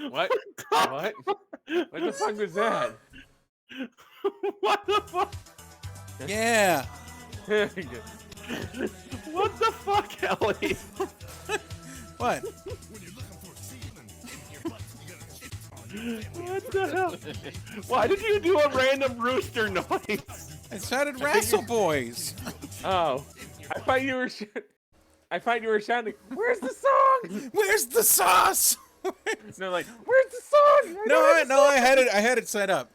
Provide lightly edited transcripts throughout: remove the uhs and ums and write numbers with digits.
What? What? What the fuck was that? What the fuck? Yeah. What the fuck, Ellie? What? What the hell? Why did you do a random rooster noise? It sounded Wrestle Boys. Oh, I thought you were. I thought you were shouting. Where's the song? Where's the sauce? No, like, where's the song? I had it set up.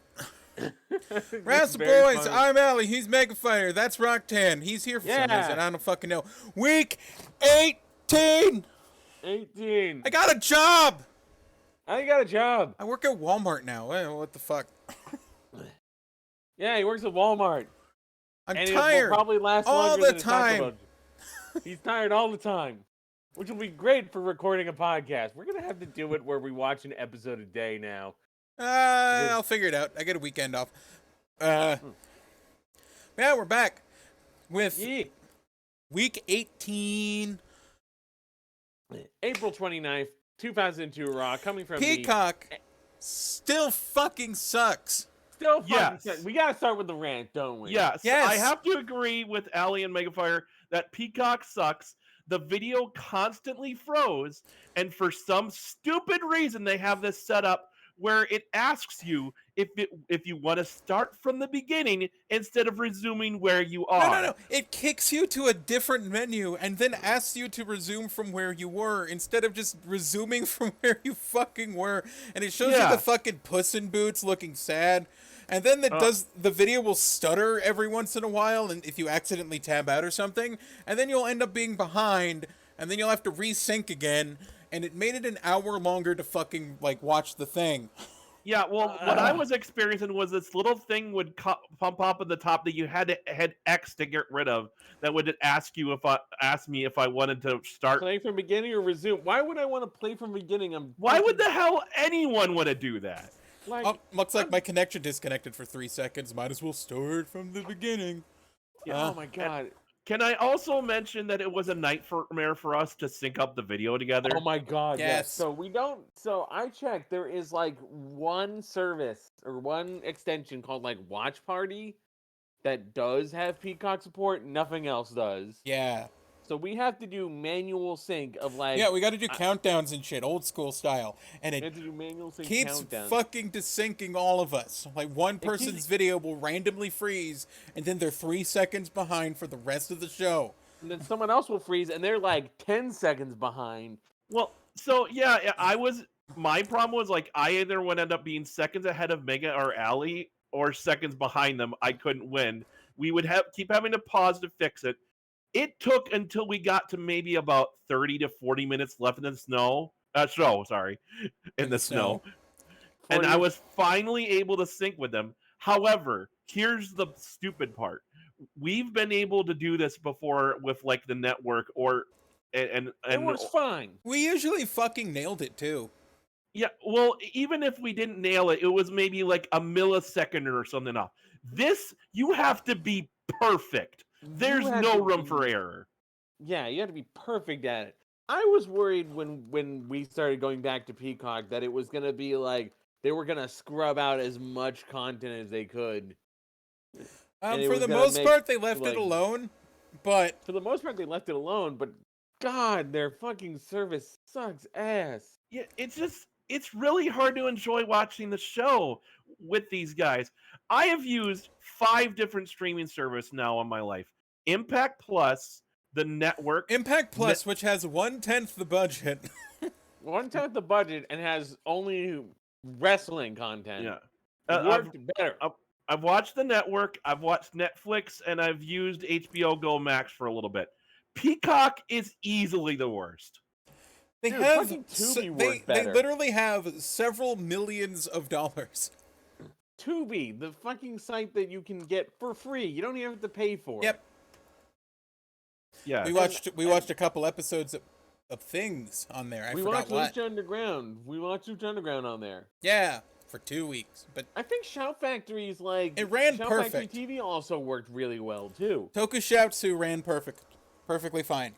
RASSLE Boys, I'm Alli, he's Mega Fighter, that's Rocktan, he's here for some reason, I don't fucking know. Week 18! 18. I got a job! I got a job. I work at Walmart now, what the fuck? Yeah, he works at Walmart. I'm and tired it will probably last all longer the than time. He's tired all the time, which will be great for recording a podcast. We're going to have to do it where we watch an episode a day now. I'll figure it out. I get a weekend off. Yeah, we're back with week 18. April 29th, 2002 Raw, coming from Peacock still fucking sucks. Still fucking sucks. We gotta start with the rant, don't we? Yes. I have to agree with Alli and Megafire that Peacock sucks. The video constantly froze, and for some stupid reason they have this set up where it asks you if you want to start from the beginning instead of resuming where you are. No. It kicks you to a different menu and then asks you to resume from where you were instead of just resuming from where you fucking were. And it shows you the fucking Puss in Boots looking sad. And then the video will stutter every once in a while, and if you accidentally tab out or something, and then you'll end up being behind, and then you'll have to resync again. And it made it an hour longer to fucking, like, watch the thing. Yeah, well, what I was experiencing was this little thing would pump up at the top that you had to hit X to get rid of. That would ask me if I wanted to start. Play from beginning or resume. Why would I want to play from beginning? Why would the hell anyone want to do that? Like, looks like my connection disconnected for 3 seconds. Might as well start from the beginning. Yeah, oh my god. Can I also mention that it was a nightmare for us to sync up the video together? Oh my god, yes. So I checked, there is like one service or one extension called like Watch Party that does have Peacock support, nothing else does. Yeah. So we have to do manual sync of like... Yeah, we got to do countdowns and shit, old school style. And it keeps fucking desyncing all of us. Like, one person's video will randomly freeze, and then they're 3 seconds behind for the rest of the show. And then someone else will freeze, and they're like 10 seconds behind. Well, so, yeah, my problem was, like, I either would end up being seconds ahead of Mega or Alli, or seconds behind them. I couldn't win. We would keep having to pause to fix it. It took until we got to maybe about 30 to 40 minutes left in the snow. In the snow. And I was finally able to sync with them. However, here's the stupid part. We've been able to do this before with like the network and it was fine. We usually fucking nailed it too. Yeah, well, even if we didn't nail it, it was maybe like a millisecond or something off. This, you have to be perfect. There's no room for error. Yeah, you have to be perfect at it. I was worried when we started going back to Peacock that it was going to be like they were going to scrub out as much content as they could. For the most part, they left it alone. But for the most part, they left it alone. But God, their fucking service sucks ass. Yeah, it's really hard to enjoy watching the show with these guys. I have used 5 different streaming services now in my life. Impact Plus, the network. Impact Plus, which has 1/10 the budget. 1/10 the budget and has only wrestling content. Yeah. Worked better. I've watched the network, I've watched Netflix, and I've used HBO Go Max for a little bit. Peacock is easily the worst. They literally have several millions of dollars. Tubi, the fucking site that you can get for free. You don't even have to pay for. Yep. Yeah. We watched a couple episodes of things on there. We watched Lucha Underground. We watched Lucha Underground on there. Yeah, for 2 weeks. But I think Shout Factory's like it ran Shout perfect. Factory TV also worked really well too. Tokushoutsu ran perfectly fine.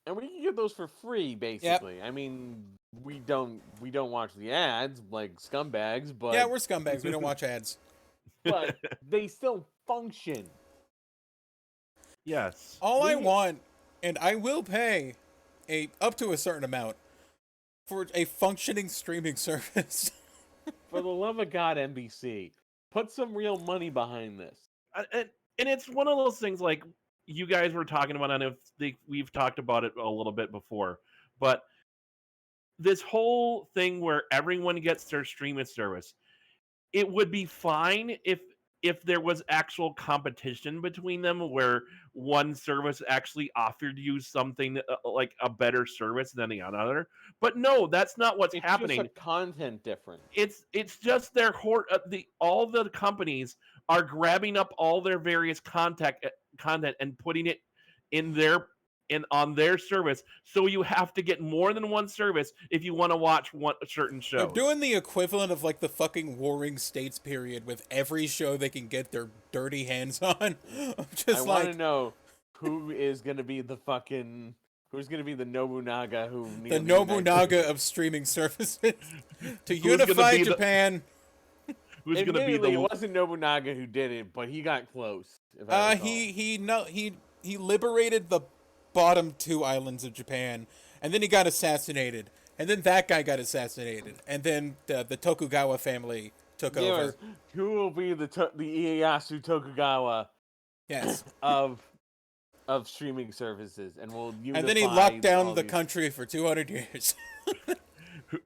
And we can get those for free, basically. Yep. I mean, we don't watch the ads like scumbags, but Yeah, we're scumbags. We don't watch ads. but they still function. Yes. All I want, and I will pay up to a certain amount for a functioning streaming service. For the love of God, NBC, put some real money behind this. And it's one of those things like you guys were talking about, and we've talked about it a little bit before, but this whole thing where everyone gets their streaming service, it would be fine if there was actual competition between them, where one service actually offered you something like a better service than the other. But no, that's not what's happening. It's just a content difference. It's just all the companies are grabbing up all their various content and putting it on their service. So you have to get more than one service if you want to watch a certain show. They're doing the equivalent of like the fucking Warring States period with every show they can get their dirty hands on. I want to know who is going to be the fucking... Who's going to be the Nobunaga the Nobunaga of streaming services to unify Japan? Who's going to be the... It wasn't Nobunaga who did it, but he got close. He liberated the bottom two islands of Japan, and then he got assassinated, and then that guy got assassinated, and then the Tokugawa family took over. Who will be the Ieyasu Tokugawa? Yes. Of streaming services, and will unify. And then he locked down the country for 200 years.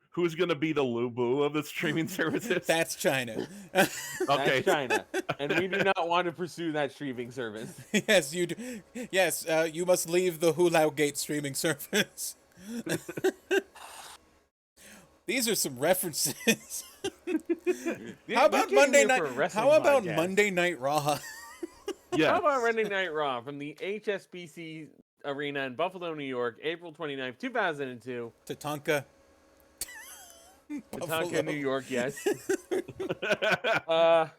Who's going to be the Lubu of the streaming services? That's China. Okay, that's China, and we do not want to pursue that streaming service. Yes, you do. Yes, you must leave the Hulao Gate streaming service. These are some references. How about Monday Night? How about Monday Night Raw? Yeah. How about Monday Night Raw from the HSBC Arena in Buffalo, New York, April 29th, 2002. Tatanka. Tatanka, New York, yes. How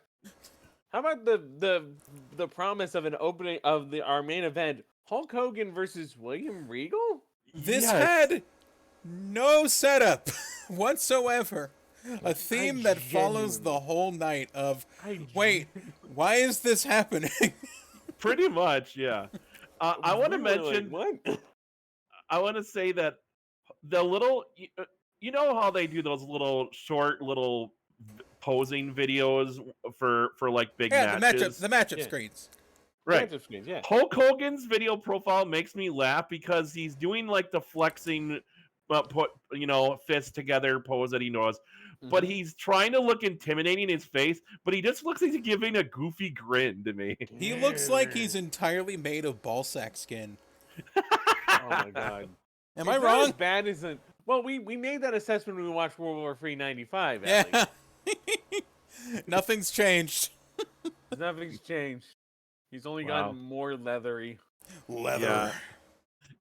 about the promise of an opening of our main event, Hulk Hogan versus William Regal? This had no setup whatsoever. A theme that follows the whole night of, wait, why is this happening? Pretty much, yeah. I want to mention, I want to say that the little, you know how they do those little short little posing videos for like big matches? The matchup screens. Right. Matchup screens, yeah. Hulk Hogan's video profile makes me laugh because he's doing like the flexing, put fists together pose that he knows. But he's trying to look intimidating in his face, but he just looks like he's giving a goofy grin to me. He looks like he's entirely made of ballsack skin. Oh my god. Am I wrong? As bad as well, we made that assessment when we watched World War III '95. Yeah. Nothing's changed. Nothing's changed. He's only gotten more leathery. Leather.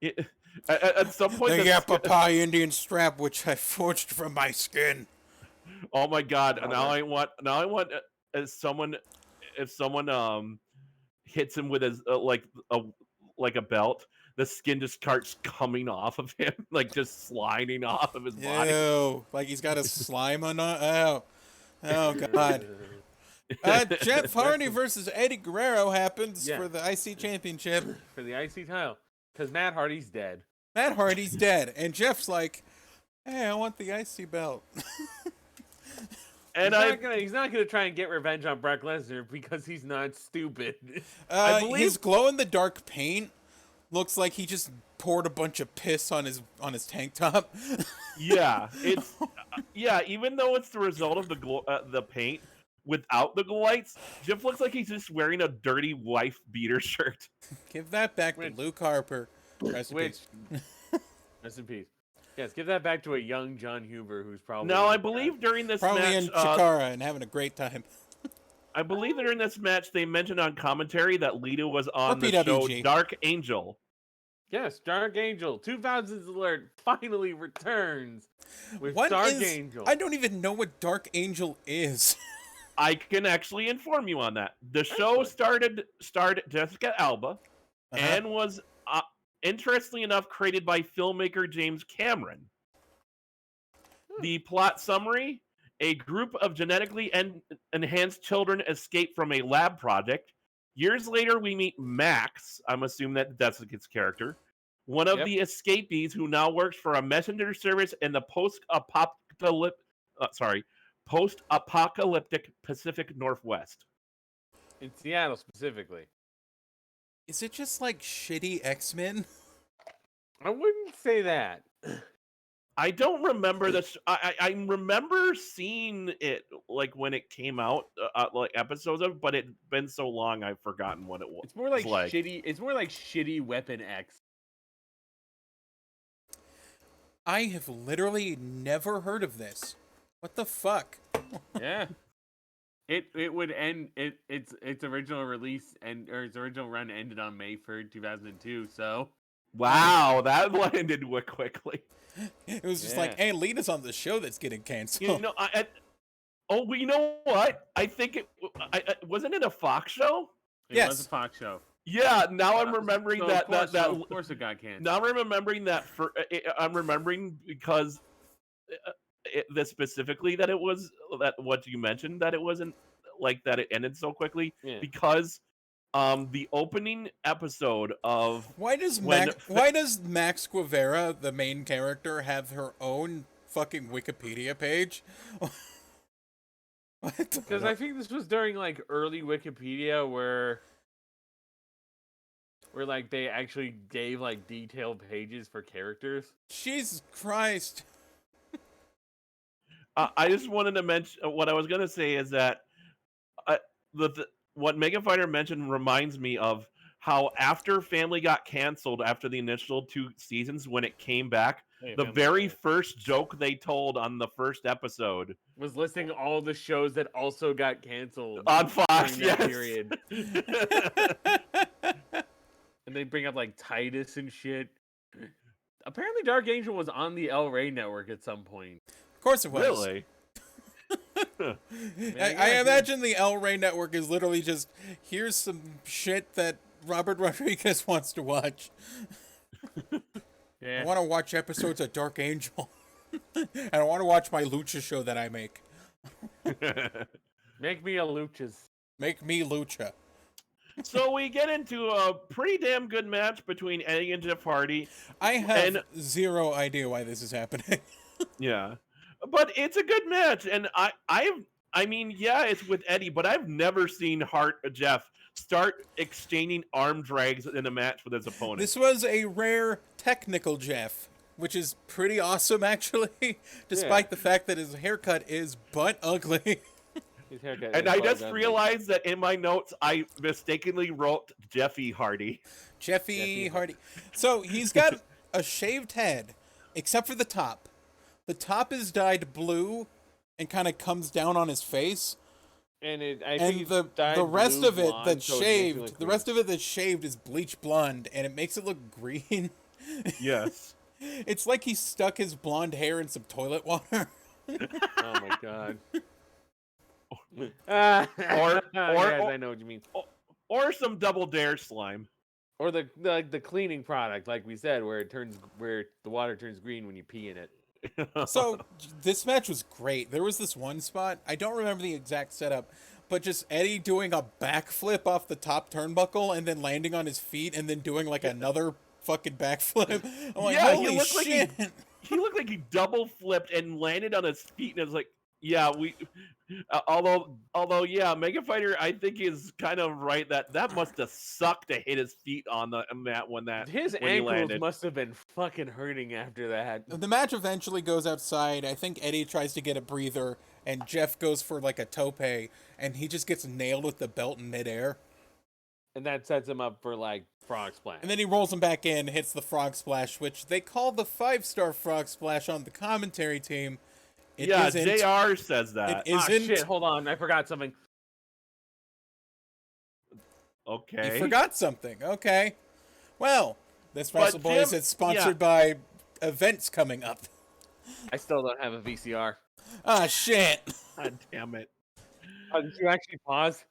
Yeah. At some point, the Yapapai Indian strap, which I forged from my skin. Oh my god! Now I want if someone hits him with his like a belt, the skin just starts coming off of him, like just sliding off of his body. Ew, like he's got a slime on. Oh god. Jeff Hardy versus Eddie Guerrero happens for the IC Championship. For the IC title, because Matt Hardy's dead. Matt Hardy's dead, and Jeff's like, "Hey, I want the IC belt." And he's not gonna try and get revenge on Brock Lesnar because he's not stupid. I believe his glow-in-the-dark paint looks like he just poured a bunch of piss on his tank top. Yeah, it's even though it's the result of the paint without the glow lights, Jeff looks like he's just wearing a dirty wife beater shirt. Give that back to Luke Harper. Rest in peace. Rest in peace. Yes, give that back to a young John Huber who's probably... No, I believe during this probably match... in Chikara and having a great time. I believe during this match they mentioned on commentary that Lita was on the show Dark Angel. Yes, Dark Angel. 2000s alert finally returns with Dark Angel. I don't even know what Dark Angel is. I can actually inform you on that. The show started Jessica Alba and was... interestingly enough, created by filmmaker James Cameron. The plot summary: a group of genetically enhanced children escape from a lab project. Years later, we meet Max. I'm assuming that's his character. One of the escapees who now works for a messenger service in the post-apocalyptic Pacific Northwest. In Seattle specifically. Is it just like shitty X-Men? I wouldn't say that. I don't remember this. I remember seeing it like when it came out, like episodes of, but it's been so long I've forgotten what it was. It's more like shitty. It's more like shitty Weapon X. I have literally never heard of this. What the fuck? Yeah. It would end its original release or its original run ended on May 3rd, 2002. So wow, that ended quickly. It was just like, hey, Lita's on the show that's getting canceled. You know, you know what? I think wasn't it a Fox show? It was a Fox show. Yeah, now I'm remembering that. Of course it got canceled. Now I'm remembering that. I'm remembering because this specifically that it was that what you mentioned that it wasn't like that it ended so quickly because the opening episode of why does Max Guevara, the main character, have her own fucking Wikipedia page? Because I think this was during like early Wikipedia where like they actually gave like detailed pages for characters. Jesus Christ. I just wanted to mention what I was going to say is that what Mega Fighter mentioned reminds me of how after Family got canceled after the initial 2 seasons, when it came back, the very first joke they told on the first episode was listing all the shows that also got canceled on Fox. During that period. And they bring up like Titus and shit. Apparently, Dark Angel was on the El Rey network at some point. Of course it was. Really? I imagine the El Rey network is literally just, here's some shit that Robert Rodriguez wants to watch. I want to watch episodes of Dark Angel. And I want to watch my lucha show that I make. Make me a luchas. Make me lucha. So we get into a pretty damn good match between Eddie and Jeff Hardy. I have zero idea why this is happening. Yeah. But it's a good match, and I mean, yeah, it's with Eddie, but I've never seen Jeff start exchanging arm drags in a match with his opponent. This was a rare technical Jeff, which is pretty awesome, actually, despite the fact that his haircut is butt ugly. And I just realized that in my notes, I mistakenly wrote Jeffy Hardy. Jeffy Hardy. So he's got a shaved head, except for the top. The top is dyed blue and kind of comes down on his face. And the rest of it that's shaved, the rest of it that's shaved is bleach blonde, and it makes it look green. Yes. It's like he stuck his blonde hair in some toilet water. Oh my god. Yes, I know what you mean. Or some Double Dare slime. Or the cleaning product, like we said, where the water turns green when you pee in it. So this match was great. There was this one spot, I don't remember the exact setup, but just Eddie doing a backflip off the top turnbuckle and then landing on his feet and then doing like another fucking backflip. I'm like, holy shit. He looked like he double flipped and landed on his feet, and it was like, yeah, although yeah, Mega Fighter I think is kind of right that must have sucked to hit his feet on the mat when his ankles must have been fucking hurting after that. The match eventually goes outside. I think Eddie tries to get a breather, and Jeff goes for like a tope, and he just gets nailed with the belt in midair. And that sets him up for like frog splash. And then he rolls him back in, hits the frog splash, which they call the 5-star frog splash on the commentary team. JR says that. It isn't. Shit, hold on. I forgot something. Okay. You forgot something. Okay. Well, this RASSLE BOYS is sponsored by events coming up. I still don't have a VCR. Ah, shit. God damn it. Did you actually pause?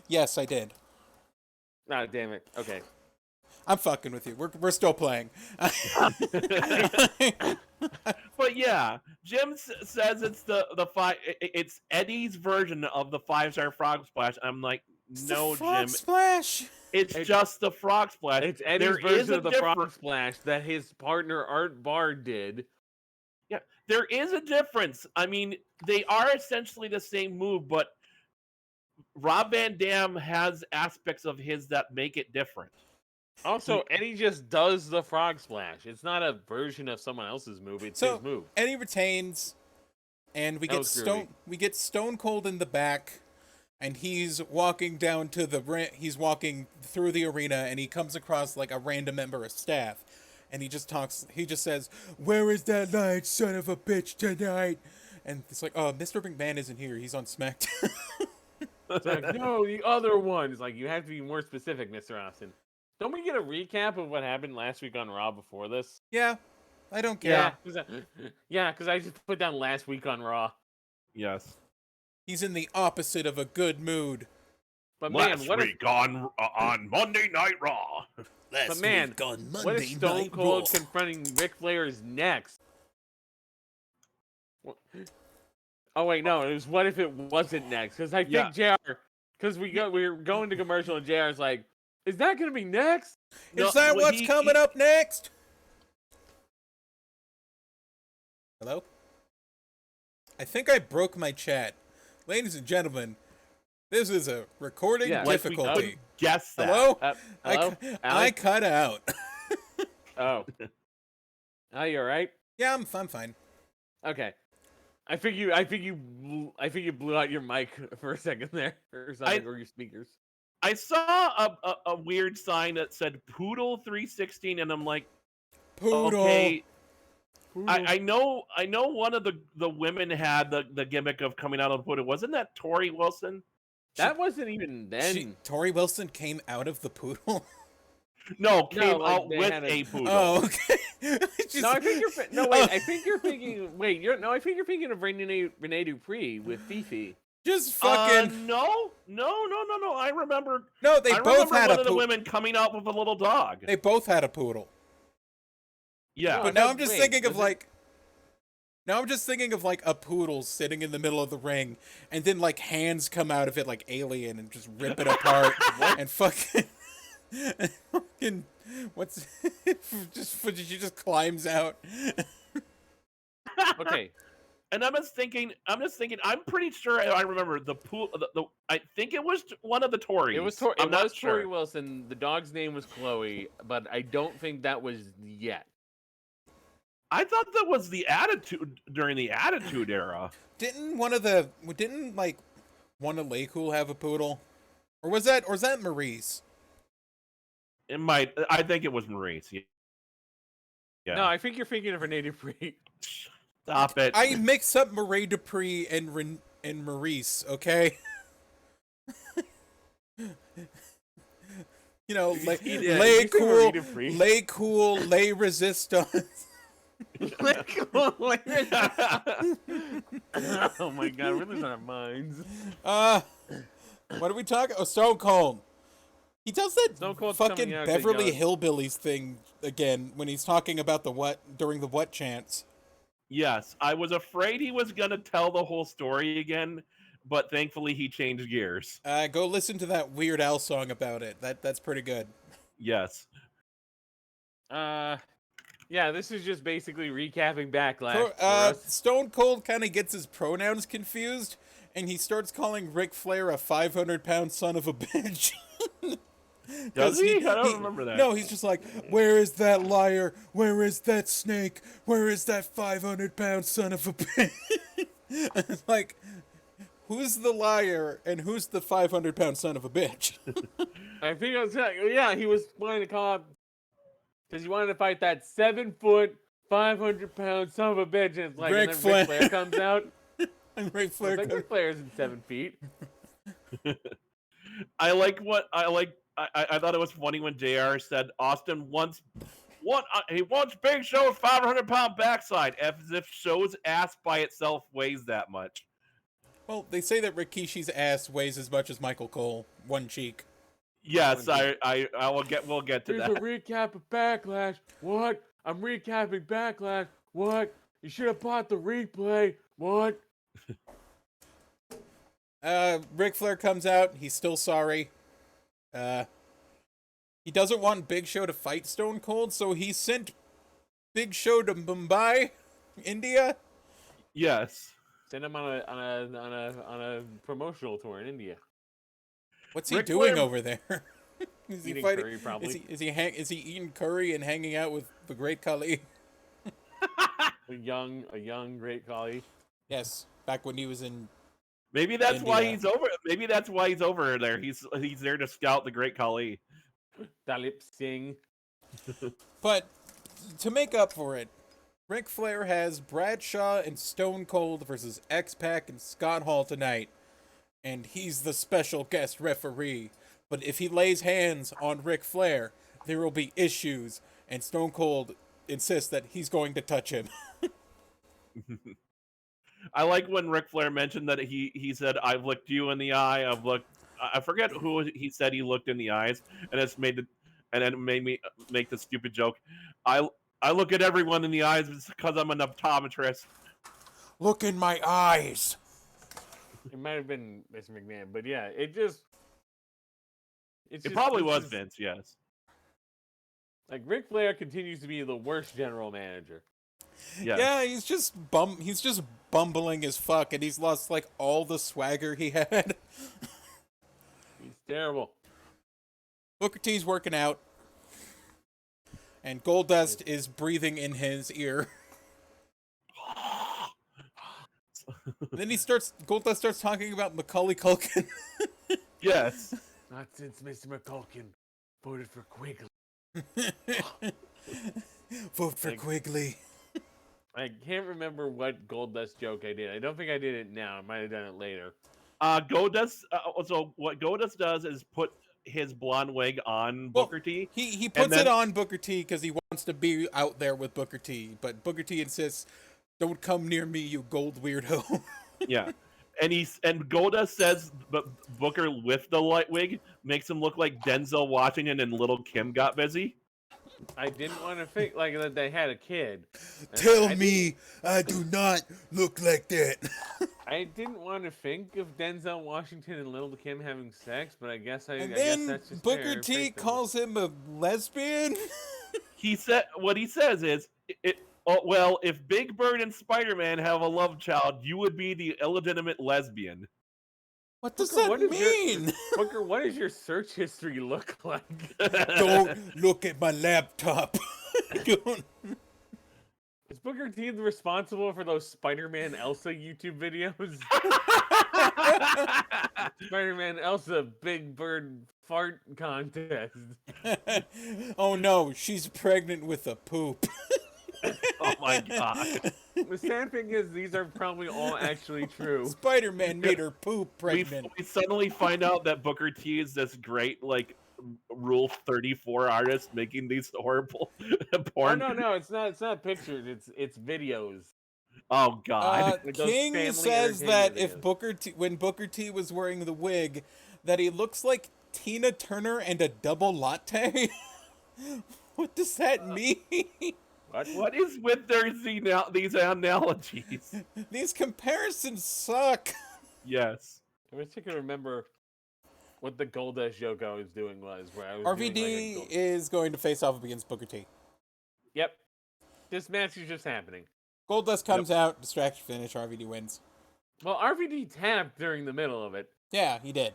Yes, I did. Ah, damn it. Okay. I'm fucking with you. We're still playing. But But yeah, Jim says it's it's Eddie's version of the 5-star frog splash. I'm like, It's no, the frog Jim, splash. it's just the frog splash. It's Eddie's There is version a of the frog splash that his partner Art Barr did. Yeah, there is a difference. I mean, they are essentially the same move, but Rob Van Dam has aspects of his that make it different. Also, Eddie just does the frog splash. It's not a version of someone else's move. It's his move. Eddie retains, and we get Stone Cold in the back, and he's walking down to the he's walking through the arena, and he comes across like a random member of staff, and he just says, "Where is that light, son of a bitch, tonight?" And it's like, "Oh, Mr. McMahon isn't here. He's on SmackDown." It's like, no, the other one. It's like, you have to be more specific, Mr. Austin. Don't we get a recap of what happened last week on Raw before this? Yeah, I don't care. Yeah, because I just put down last week on Raw. Yes. He's in the opposite of a good mood. But last week on Monday Night Raw. What if Stone Cold confronting Ric Flair is next? Oh wait, no, it was what if it wasn't next? Because I think JR, because we were going to commercial and JR's like, is that gonna be next? Is that what's coming up next? Hello? I think I broke my chat. Ladies and gentlemen, this is a recording difficulty. Guess that. Hello? Hello? I cut out. Oh. Oh, you alright? Yeah, I'm fine. Okay. I think you blew out your mic for a second there, or something, or your speakers. I saw a weird sign that said Poodle 316, and I'm like, Poodle. Okay. I know one of the women had the gimmick of coming out of the poodle. Wasn't that Tori Wilson? That wasn't even then. Tori Wilson came out of the poodle? No, came out with a poodle. Oh, okay. No, I think you're. No, wait. I think you're thinking. Wait, I think you're thinking of Renee Dupree with Fifi. Just fucking. No. I remember. No, they both had one of the women coming out with a little dog. They both had a poodle. Yeah, but now I'm just thinking of like. Now I'm just thinking of like a poodle sitting in the middle of the ring, and then like hands come out of it like Alien and just rip it apart and fucking. And fucking. What's she just climbs out. Okay. And I'm just thinking. I'm pretty sure I remember the pool. I think it was one of the Tories. It was Tori Wilson. The dog's name was Chloe, but I don't think that was yet. I thought that was the Attitude during the Attitude Era. Didn't like one of Laycool have a poodle, or was that Maurice? It might. I think it was Maurice. Yeah. No, I think you're thinking of Renee Dupree. Stop it. I mix up Marie Dupree and Maurice, okay? You know, lay cool, lay resistance. Oh my god, we're losing our minds. What are we talking? Oh, Stone Cold. He does that fucking Beverly Hillbillies thing again when he's talking about during the what chants. Yes, I was afraid he was gonna tell the whole story again, but thankfully he changed gears. Go listen to that Weird Al song about it. That's pretty good. Yes. Yeah, this is just basically recapping Backlash. Stone Cold kind of gets his pronouns confused, and he starts calling Ric Flair a 500-pound son of a bitch. Does he? I don't remember that. No, he's just like, where is that liar? Where is that snake? Where is that 500-pound son of a bitch? It's like, who's the liar and who's the 500-pound son of a bitch? I think it was, he was wanting to call up because he wanted to fight that 7-foot, 500-pound son of a bitch, and it's like, Ric and then Ric Flair comes out. And Ric Flair like, Ric Flair's in 7 feet. I thought it was funny when JR said Austin he wants Big Show's 500-pound backside, as if Show's ass by itself weighs that much. Well, they say that Rikishi's ass weighs as much as Michael Cole, one cheek. Yes, we'll get to that. Here's a recap of Backlash. What? I'm recapping Backlash. What? You should have bought the replay. What? Ric Flair comes out. He's still sorry. He doesn't want Big Show to fight Stone Cold, so he sent Big Show to Mumbai, India. Yes. Send him on a promotional tour in India. What's he Ric doing Flair- over there? Is he Eating fighting? curry, probably. Is he eating curry and hanging out with the Great Khali? A young great collie. Yes, back when he was in. Maybe that's why India. he's over. Maybe that's why he's over there. He's there to scout the Great Khali. Dalip Singh. But to make up for it, Ric Flair has Bradshaw and Stone Cold versus X-Pac and Scott Hall tonight, and he's the special guest referee. But if he lays hands on Ric Flair, there will be issues, and Stone Cold insists that he's going to touch him. I like when Ric Flair mentioned that he said, "I've looked you in the eye. I've looked." I forget who he said he looked in the eyes, and it made me make the stupid joke. I look at everyone in the eyes because I'm an optometrist. Look in my eyes. It might have been Mr. McMahon, but yeah, It probably was just, Vince. Yes. Like Ric Flair continues to be the worst general manager. Yes. Yeah, he's just bumbling as fuck, and he's lost like all the swagger he had. He's terrible. Booker T's working out, and Goldust is breathing in his ear. Then Goldust starts talking about Macaulay Culkin. Yes. Not since Mr. McCulkin voted for Quigley. Vote for Like- Quigley. I can't remember what Goldust joke I did. I don't think I did it now. I might have done it later. Goldust. So what Goldust does is put his blonde wig on Well, Booker T. He puts then- it on Booker T because he wants to be out there with Booker T, but Booker T insists, "Don't come near me, you gold weirdo." Yeah. And Goldust says, but Booker with the light wig makes him look like Denzel Washington and Little Kim Got Busy. I didn't want to think like that they had a kid. Tell me I do not look like that. I didn't want to think of Denzel Washington and Little Kim having sex, but I guess And guess then that's just Booker fair T fate then. calls him a lesbian. He said what he says is, well, if Big Bird and Spider-Man have a love child, you would be the illegitimate lesbian. What does Booker, that what is mean? Booker, what does your search history look like? Don't look at my laptop. Don't. Is Booker T responsible for those Spider-Man Elsa YouTube videos? Spider-Man Elsa Big Bird fart contest. Oh no, she's pregnant with a poop. Oh my god. The sad thing is, these are probably all actually true. Spider-Man made her poop We pregnant. suddenly find out that Booker T is this great, like, Rule 34 artist making these horrible porn. No, it's not pictures. It's videos. Oh god. Like those King family says that entertainment if when Booker T was wearing the wig, that he looks like Tina Turner and a double latte. What does that mean? What is with these analogies? These comparisons suck. Yes. I wish I could remember what the Goldust joke I was doing was. Where I was doing, RVD like, is going to face off against Booker T. Yep. This match is just happening. Goldust comes out, distraction finish, RVD wins. Well, RVD tapped during the middle of it. Yeah, he did.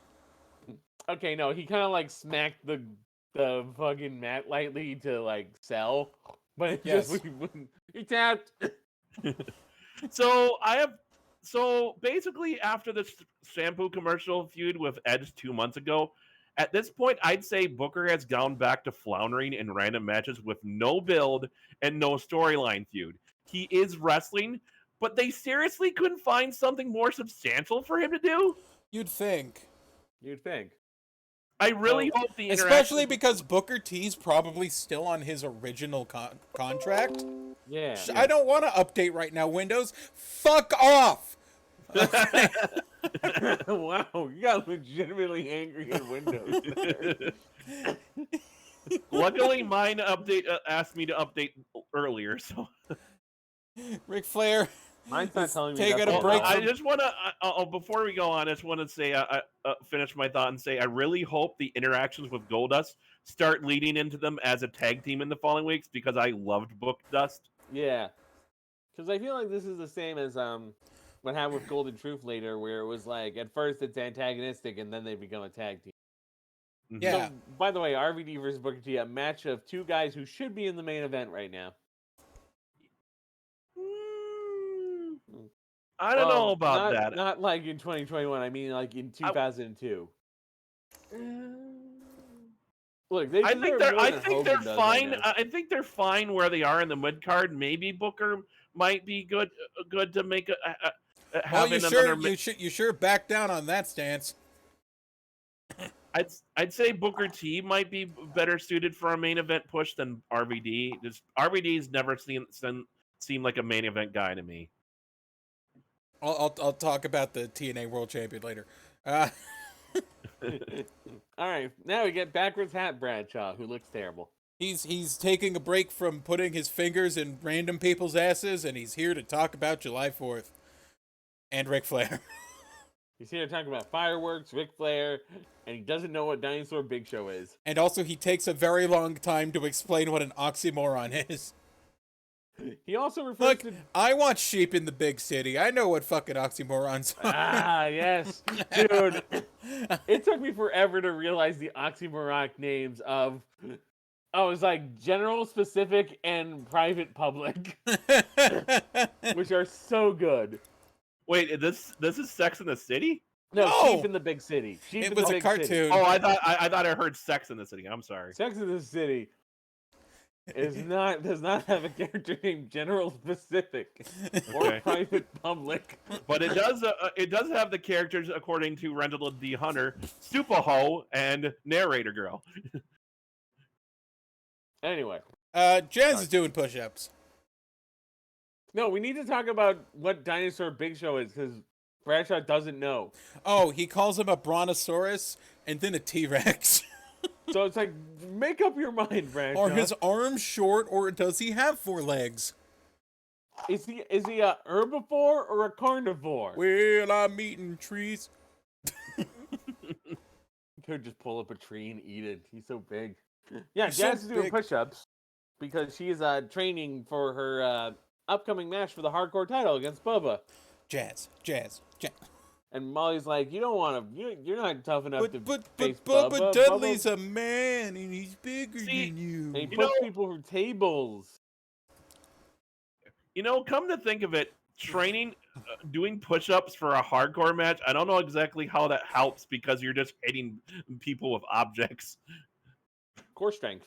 Okay, no, he kind of like smacked the fucking mat lightly to like sell, but it Yes. just he tapped. So basically after this shampoo commercial feud with Edge 2 months ago, at this point I'd say Booker has gone back to floundering in random matches with no build and no storyline feud. He is wrestling, but they seriously couldn't find something more substantial for him to do? You'd think. You'd think. I really Well, hope the Especially interaction... because Booker T's probably still on his original contract. Yeah. I don't want to update right now, Windows. Fuck off! Wow, you got legitimately angry at Windows. there. Luckily, mine asked me to update earlier, so Ric Flair. Mine's not is telling me taking nothing a break at all. I just want to, before we go on, I just want to say, finish my thought and say, I really hope the interactions with Goldust start leading into them as a tag team in the following weeks because I loved Book Dust. Yeah, because I feel like this is the same as what happened with Golden Truth later, where it was like at first it's antagonistic and then they become a tag team. Yeah. So, by the way, RVD versus Booker T, a match of two guys who should be in the main event right now. I don't know about that. Not like in 2021. I mean, like in 2002. Look, they I think deserve more I than think they're Hogan does fine. right now. I think they're fine where they are in the mid card. Maybe Booker might be good to make Well, having you sure back down on that stance. I'd say Booker T might be better suited for a main event push than RVD. RVD's never seemed like a main event guy to me. I'll talk about the TNA World Champion later. All right, now we get backwards hat Bradshaw, who looks terrible. He's taking a break from putting his fingers in random people's asses, and he's here to talk about July 4th and Ric Flair. He's here to talk about fireworks, Ric Flair, and he doesn't know what Dinosaur Big Show is. And also, he takes a very long time to explain what an oxymoron is. He also refers to... I want sheep in the big city. I know what fucking oxymorons are. Ah, yes. Dude, it took me forever to realize the oxymoron names of... Oh, it's like general, specific, and private public. Which are so good. Wait, this is Sex in the City? No, No! Sheep in the Big City. Sheep It in was the a Big cartoon. City. Oh, I thought I heard Sex in the City. I'm sorry. Sex in the City does not have a character named General Specific or Okay. Private Public. But it does have the characters according to Rendell D. Hunter, Stupaho, and Narrator Girl. Anyway. Jazz is doing push-ups. No, we need to talk about what Dinosaur Big Show is, because Bradshaw doesn't know. Oh, he calls him a brontosaurus and then a T-Rex. So it's like, make up your mind, Bradshaw. Are his arms short, or does he have 4 legs? Is he a herbivore or a carnivore? Well, I'm eating trees. He could just pull up a tree and eat it. He's so big. Yeah, He's Jazz so is doing big. push-ups because she's training for her upcoming match for the hardcore title against Bubba. Jazz. And Molly's like, you don't want to. You're not tough enough to But face Bubba Dudley's Bubba, a man, and he's bigger See, than you. and he You puts know- people through tables. You know, come to think of it, training, doing push-ups for a hardcore match, I don't know exactly how that helps because you're just hitting people with objects. Core strength.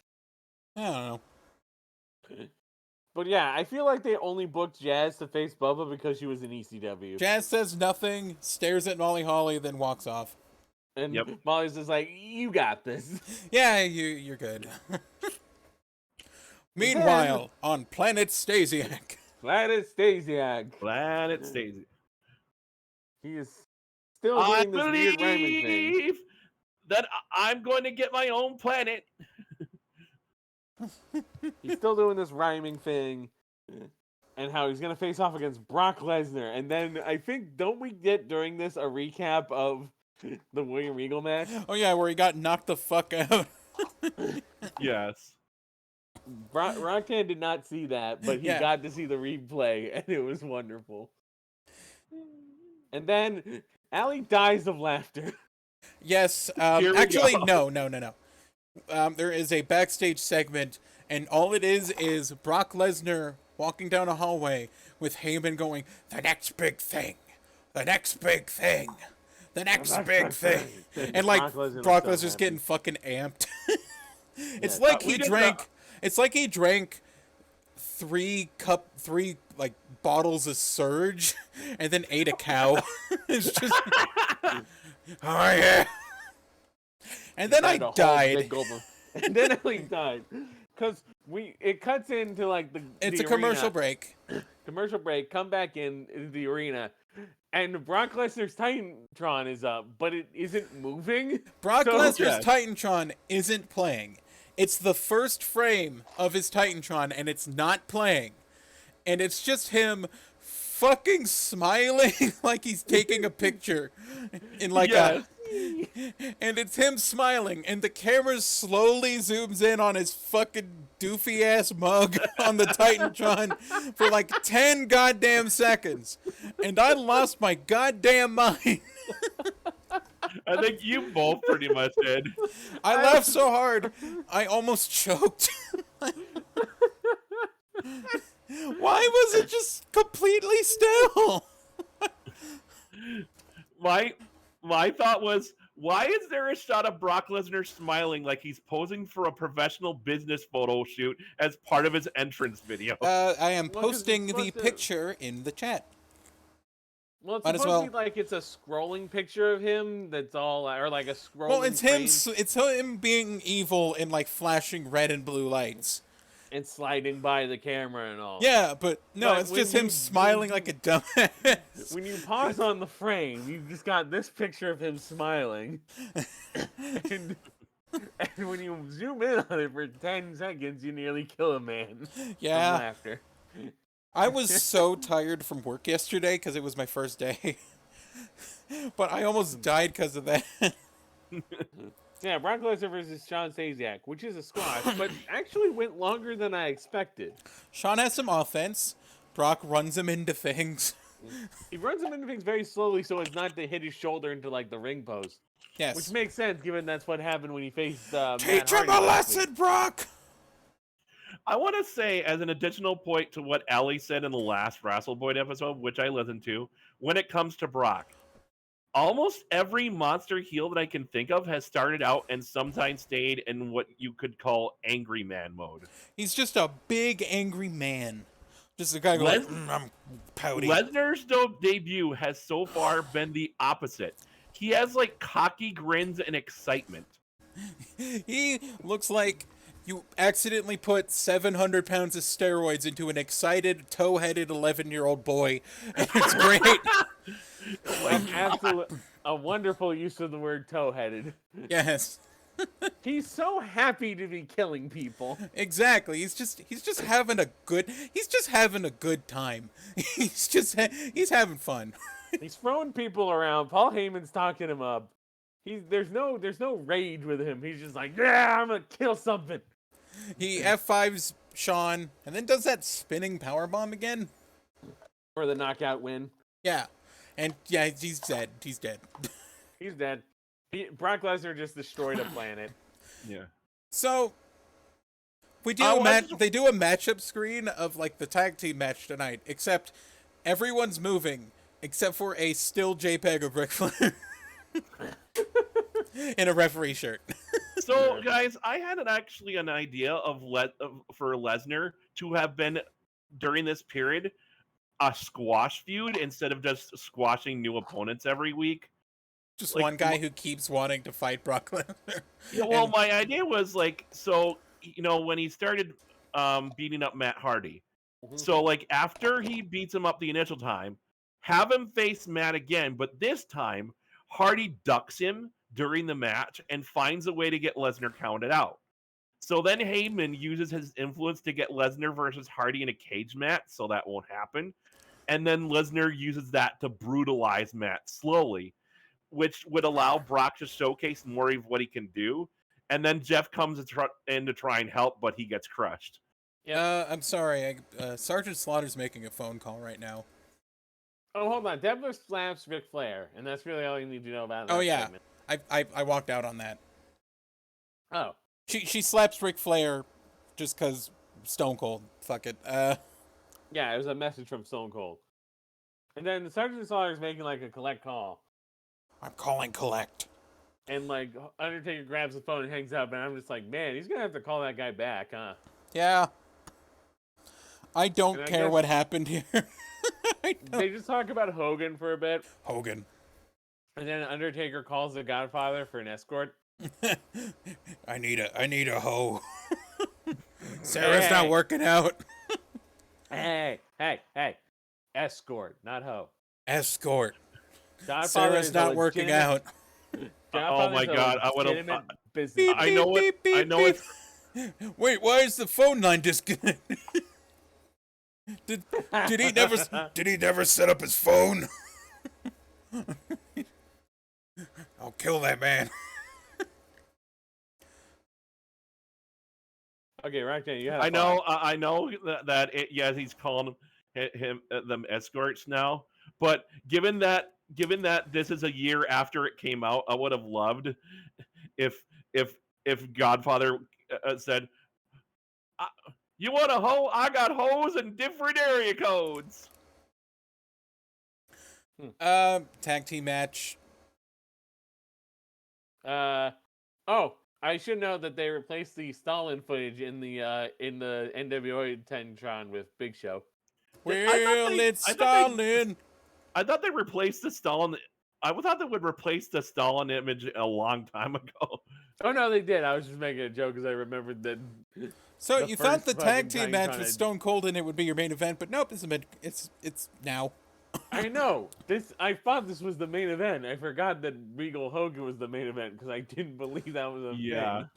I don't know. But yeah, I feel like they only booked Jazz to face Bubba because she was in ECW. Jazz says nothing, stares at Molly Holly, then walks off. And Yep. Molly's just like, you got this. Yeah, you're good. Meanwhile, on Planet Stasiak. Planet Stasiak. Planet Stacey. He is still I doing this weird rhyming thing. believe that I'm going to get my own planet. He's still doing this rhyming thing. And how he's going to face off against Brock Lesnar. And then I think, don't we get during this a recap of the William Regal match? Oh yeah, where he got knocked the fuck out. Yes. Roxanne did not see that, but he Yeah. got to see the replay, and it was wonderful. And then Alli dies of laughter. Yes, Here we actually, go. no. There is a backstage segment, and all it is Brock Lesnar walking down a hallway with Heyman going, "The next big thing, the next big thing, the next big thing," and like Brock Lesnar's getting fucking amped. It's like he drank. It's like he drank 3 like bottles of Surge, and then ate a cow. It's just, oh yeah. And then I died. And then Alli died. Because it cuts into like It's the a commercial arena. break. Commercial break, come back in the arena. And Brock Lesnar's Titantron is up, but it isn't moving. Brock So- Lesnar's Yes. Titantron isn't playing. It's the first frame of his Titantron, and it's not playing. and it's just him fucking smiling like he's taking a picture in like Yes. and it's him smiling, and the camera slowly zooms in on his fucking doofy ass mug on the Titantron for like 10 goddamn seconds, and I lost my goddamn mind. I think you both pretty much did. I laughed so hard, I almost choked. Why was it just completely still? My thought was, why is there a shot of Brock Lesnar smiling like he's posing for a professional business photo shoot as part of his entrance video? I am Well, 'cause it's posting the supposed to- picture in the chat. Well, it's Might as supposed to well. be like it's a scrolling picture of him that's all, or like a scrolling. Well, it's him. frame It's him being evil and like flashing red and blue lights. and sliding by the camera and all. Yeah, but no, But it's when just him you- smiling like a dumbass. When you pause on the frame, you've just got this picture of him smiling, and when you zoom in on it for 10 seconds, you nearly kill a man from Yeah, laughter. I was so tired from work yesterday because it was my first day, but I almost died because of that. Yeah, Brock Lesnar versus Sean Stasiak, which is a squash, but actually went longer than I expected. Sean has some offense. Brock runs him into things. He runs him into things very slowly so as not to hit his shoulder into like the ring post, Yes. which makes sense given that's what happened when he faced Matt Teach him Hardy a last week. lesson, Brock. I want to say, as an additional point to what Alli said in the last Wrestle Boy episode, which I listened to, when it comes to Brock, almost every monster heel that I can think of has started out and sometimes stayed in what you could call angry man mode. He's just a big angry man. Just a guy going, I'm pouty. Lesnar's debut has so far been the opposite. He has like cocky grins and excitement. He looks like you accidentally put 700 pounds of steroids into an excited, toe-headed 11-year-old boy. And it's great. A wonderful use of the word toe-headed. Yes. He's so happy to be killing people. Exactly. He's just having a good time. He's having fun. He's throwing people around. Paul Heyman's talking him up. There's no rage with him. He's just like, yeah, I'm gonna kill something. He F5s Sean and then does that spinning powerbomb again. For the knockout win. Yeah. And yeah, he's dead. He's dead. He's dead. Brock Lesnar just destroyed a planet. Yeah. So they do a matchup screen of like the tag team match tonight, except everyone's moving except for a still JPEG of Ric Flair in a referee shirt. So, guys, I had actually an idea for Lesnar to have been, during this period, a squash feud instead of just squashing new opponents every week. Just Like, one guy who keeps wanting to fight Brock Lesnar. Yeah, well, my idea was like, so, when he started beating up Matt Hardy, so like after he beats him up the initial time, have him face Matt again, but this time Hardy ducks him during the match and finds a way to get Lesnar counted out. So then Heyman uses his influence to get Lesnar versus Hardy in a cage match, so that won't happen. And then Lesnar uses that to brutalize Matt slowly, which would allow Brock to showcase more of what he can do. And then Jeff comes in to try and help, but he gets crushed. I'm sorry. Sergeant Slaughter's making a phone call right now. Oh, hold on. Deborah slaps Ric Flair, and that's really all you need to know about that. Oh, yeah. segment. I walked out on that. Oh. She slaps Ric Flair just because Stone Cold. Fuck it. Yeah, it was a message from Stone Cold. And then the Sergeant Slaughter's making like a collect call. I'm calling collect. And like Undertaker grabs the phone and hangs up, and I'm just like, man, he's gonna have to call that guy back, huh? Yeah. I don't And I care guess- what happened here. They just talk about Hogan for a bit, Hogan. and then Undertaker calls the Godfather for an escort. I need a hoe. Sarah's Hey. not working out. Hey, escort, not hoe. Escort. Godfather Sarah's is a not working out. Oh my Godfather's a God, I would've- legitimate business. Beep, I know beep, it. beep, I know beep. it's. Wait, why is the phone line disconnected? Did he never set up his phone? I'll kill that man. Okay, right there. You had. I know that he's calling them escorts now. But given that this is a year after it came out, I would have loved if if Godfather said, "You want a hoe? I got hoes in different area codes." Tag team match. Oh, I should know that they replaced the Stalin footage in the NWO Tentron with Big Show. It's Stalin. I thought they replaced the Stalin. I thought they would replace the Stalin image a long time ago. Oh no, they did. I was just making a joke because I remembered that. So you thought the tag team match with Stone Cold and it would be your main event, but nope, it's now. I know this. I thought this was the main event. I forgot that Regal Hogan was the main event because I didn't believe that was a thing.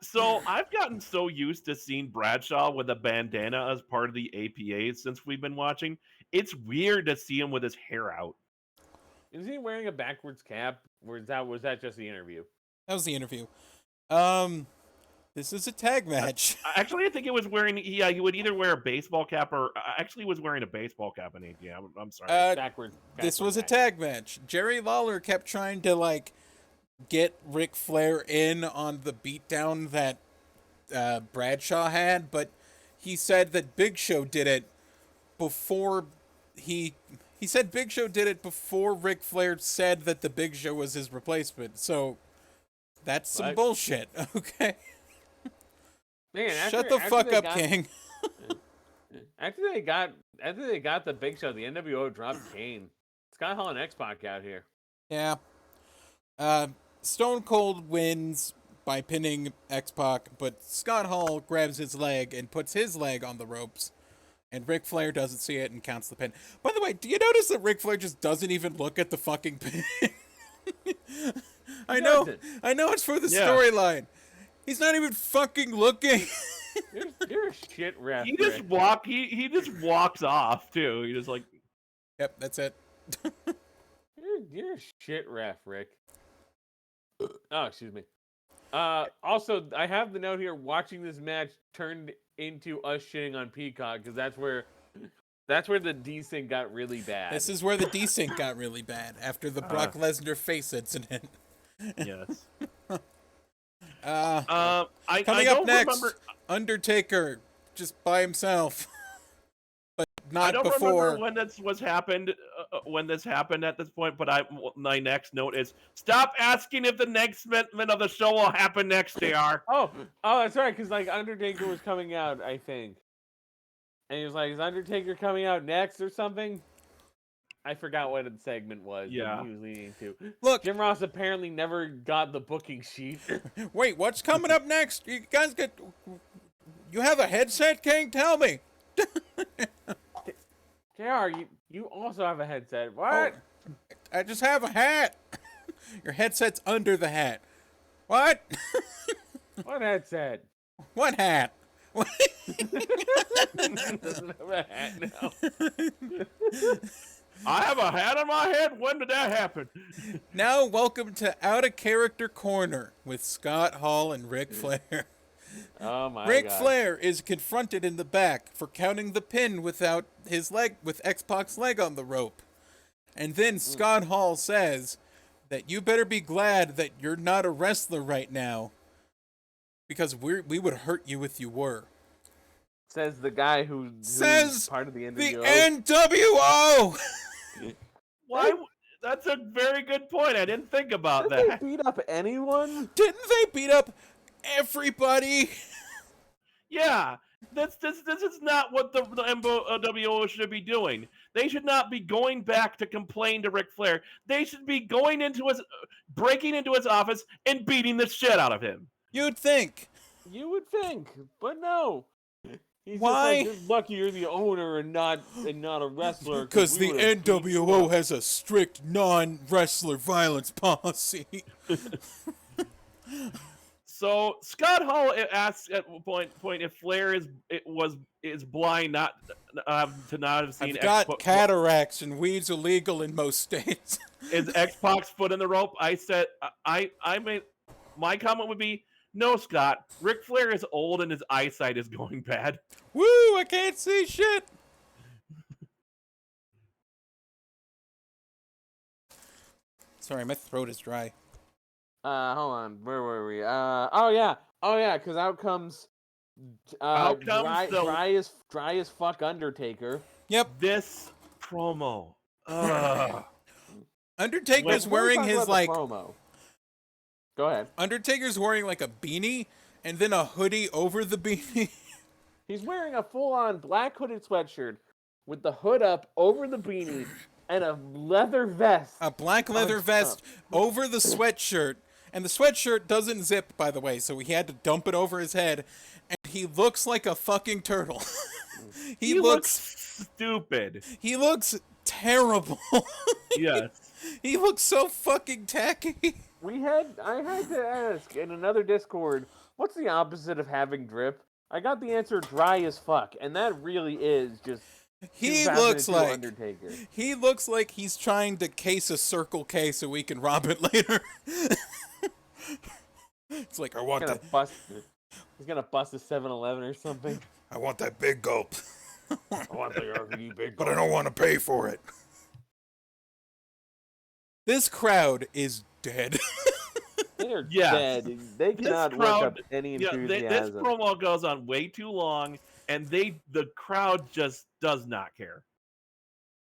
So I've gotten so used to seeing Bradshaw with a bandana as part of the APA since we've been watching. It's weird to see him with his hair out. Is he wearing a backwards cap, or was that just the interview? That was the interview. This is a tag match. Actually, I think it was wearing. Yeah, he would either wear a baseball cap or actually was wearing a baseball cap in APA. I'm sorry. Backwards. This was a tag match. Jerry Lawler kept trying to get Ric Flair in on the beatdown that Bradshaw had, but he said that Big Show did it before he said Big Show did it before Ric Flair said that the Big Show was his replacement. So that's some bullshit, okay? Man, shut the fuck up, King. After they got the Big Show, the NWO dropped Kane. Scott Hall and X-Pac out here. Yeah. Stone Cold wins by pinning X-Pac, but Scott Hall grabs his leg and puts his leg on the ropes, and Ric Flair doesn't see it and counts the pin. By the way, do you notice that Ric Flair just doesn't even look at the fucking pin? I know it's for the storyline. He's not even fucking looking. You're a shit ref. He just walks off too. He just like. Yep, that's it. You're a shit ref, Rick. Oh, excuse me. Also, I have the note here. Watching this match turned into us shitting on Peacock because that's where the desync got really bad. This is where the desync got really bad after the Brock Lesnar face incident. Yes. Coming up next, Undertaker just by himself, but not before. I don't remember when this happened at this point, but my next note is stop asking if the next segment of the show will happen next year. Oh, that's right, because Undertaker was coming out, I think, and he was like, "Is Undertaker coming out next or something?" I forgot what the segment was. Yeah, he was leading to. Look, Jim Ross apparently never got the booking sheet. Wait, what's coming up next? You guys you have a headset, King? Tell me. JR, you also have a headset. What? Oh, I just have a hat. Your headset's under the hat. What? What headset? What hat? Doesn't have a hat now. I have a hat on my head. When did that happen? Now, welcome to Out of Character Corner with Scott Hall and Ric Flair. Oh my Ric God. Flair is confronted in the back for counting the pin without his leg, with X-Pac's leg on the rope. And then Scott Hall says that you better be glad that you're not a wrestler right now, because we would hurt you if you were. Says the guy who's part of the NWO. The NWO! Why? That's a very good point. I didn't think about that. Did they beat up anyone? Didn't they beat up everybody? Yeah. This is not what the NWO should be doing. They should not be going back to complain to Ric Flair. They should be breaking into his office and beating the shit out of him. You'd think. You would think, but no. He's Why? Just lucky you're the owner and not a wrestler. Because the NWO has a strict non-wrestler violence policy. So Scott Hall asks at one point if Flair is blind, not to not have seen I've got cataracts and weed's illegal in most states. Is X-Pac's foot in the rope? I said my comment would be no, Scott. Ric Flair is old and his eyesight is going bad. Woo! I can't see shit. Sorry, my throat is dry. Hold on. Where were we? Oh yeah, because out comes dry as fuck Undertaker. Yep. This promo. Undertaker's wearing his promo. Go ahead. Undertaker's wearing like a beanie and then a hoodie over the beanie. He's wearing a full-on black hooded sweatshirt with the hood up over the beanie and a leather vest. A black leather vest over the sweatshirt. And the sweatshirt doesn't zip, by the way, so he had to dump it over his head. And he looks like a fucking turtle. he looks stupid. He looks terrible. Yes. He looks so fucking tacky. I had to ask in another Discord, what's the opposite of having drip? I got the answer dry as fuck, and that really is just he looks like Undertaker. He looks like he's trying to case a Circle K so we can rob it later. It's like I want that. He's gonna bust a 7-Eleven or something. I want that big gulp. I want the RVD big gulp. But I don't want to pay for it. This crowd is dead. They're dead. They cannot work up any enthusiasm. This promo goes on way too long, and the crowd just does not care.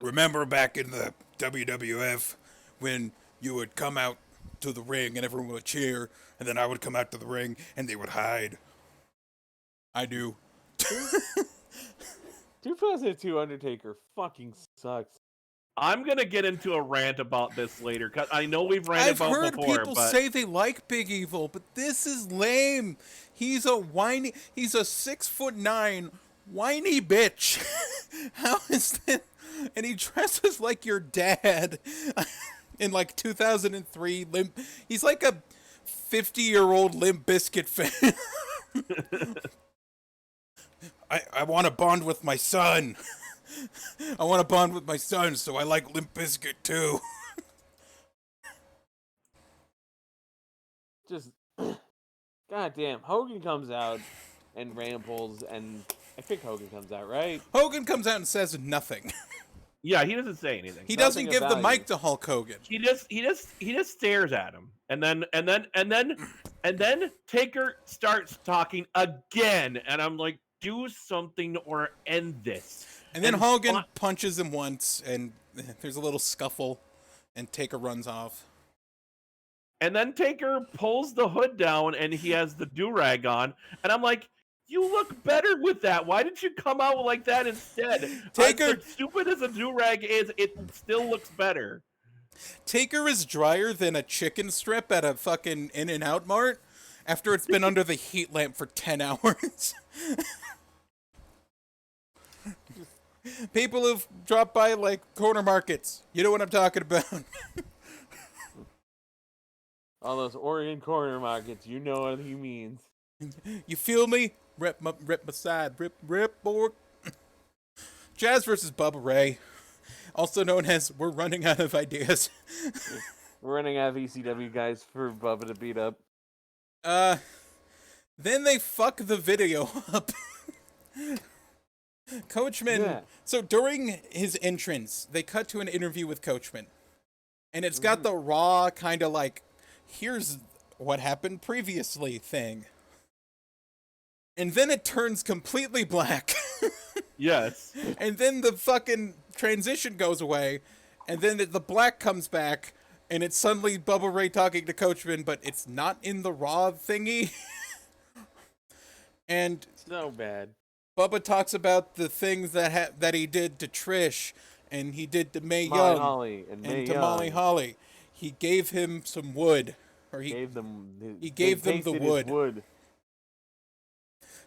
Remember back in the WWF when you would come out to the ring and everyone would cheer, and then I would come out to the ring and they would hide. I do. 2002 Undertaker fucking sucks. I'm gonna get into a rant about this later, because I know we've ranted about I've heard before, people but say they like Big Evil, but this is lame. He's a 6'9" whiny bitch. How is that? And he dresses like your dad in like 2003. He's like a 50-year-old Limp Bizkit fan. I want to bond with my son. I want to bond with my son, so I like Limp Bizkit too. Just, goddamn, Hogan comes out and rambles, and I think Hogan comes out, right? Hogan comes out and says nothing. Yeah, he doesn't say anything. He doesn't give the mic to Hulk Hogan. He just stares at him, and then Taker starts talking again, and I'm like, do something or end this. And then Hogan punches him once, and there's a little scuffle, and Taker runs off. And then Taker pulls the hood down, and he has the do-rag on, and I'm like, you look better with that. Why didn't you come out like that instead? Taker, as stupid as a do-rag is, it still looks better. Taker is drier than a chicken strip at a fucking In-N-Out Mart after it's been under the heat lamp for 10 hours. People who've dropped by like corner markets, you know what I'm talking about. All those Oregon corner markets, you know what he means. You feel me? Rip my side, rip, boy. Jazz versus Bubba Ray, also known as we're running out of ideas. We're running out of ECW guys for Bubba to beat up. Then they fuck the video up. Coachman. Yeah. So during his entrance, they cut to an interview with Coachman. And it's got the raw kind of like, here's what happened previously thing. And then it turns completely black. Yes. And then the fucking transition goes away. And then the black comes back. And it's suddenly Bubba Ray talking to Coachman, but it's not in the raw thingy. And so bad. Bubba talks about the things that he did to Trish, and he did to Mae Molly Young, Holly and to Molly Holly. He gave him some wood, or he gave them the wood.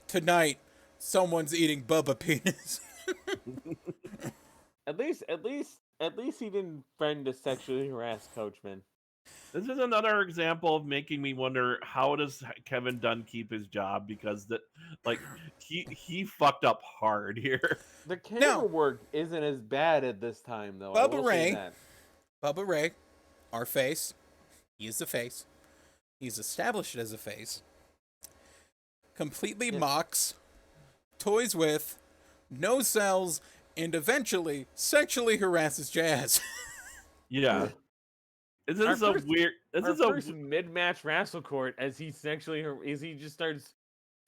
Tonight, someone's eating Bubba penis. At least he didn't threaten to sexually harass Coachman. This is another example of making me wonder, how does Kevin Dunn keep his job? Because he fucked up hard here. The camera work isn't as bad at this time, though. I will say that. Bubba Ray, our face, he is the face. He's established as a face. Completely mocks, toys with, no sells, and eventually sexually harasses Jazz. Yeah. This is a weird. This is a first mid-match wrestle court as he just starts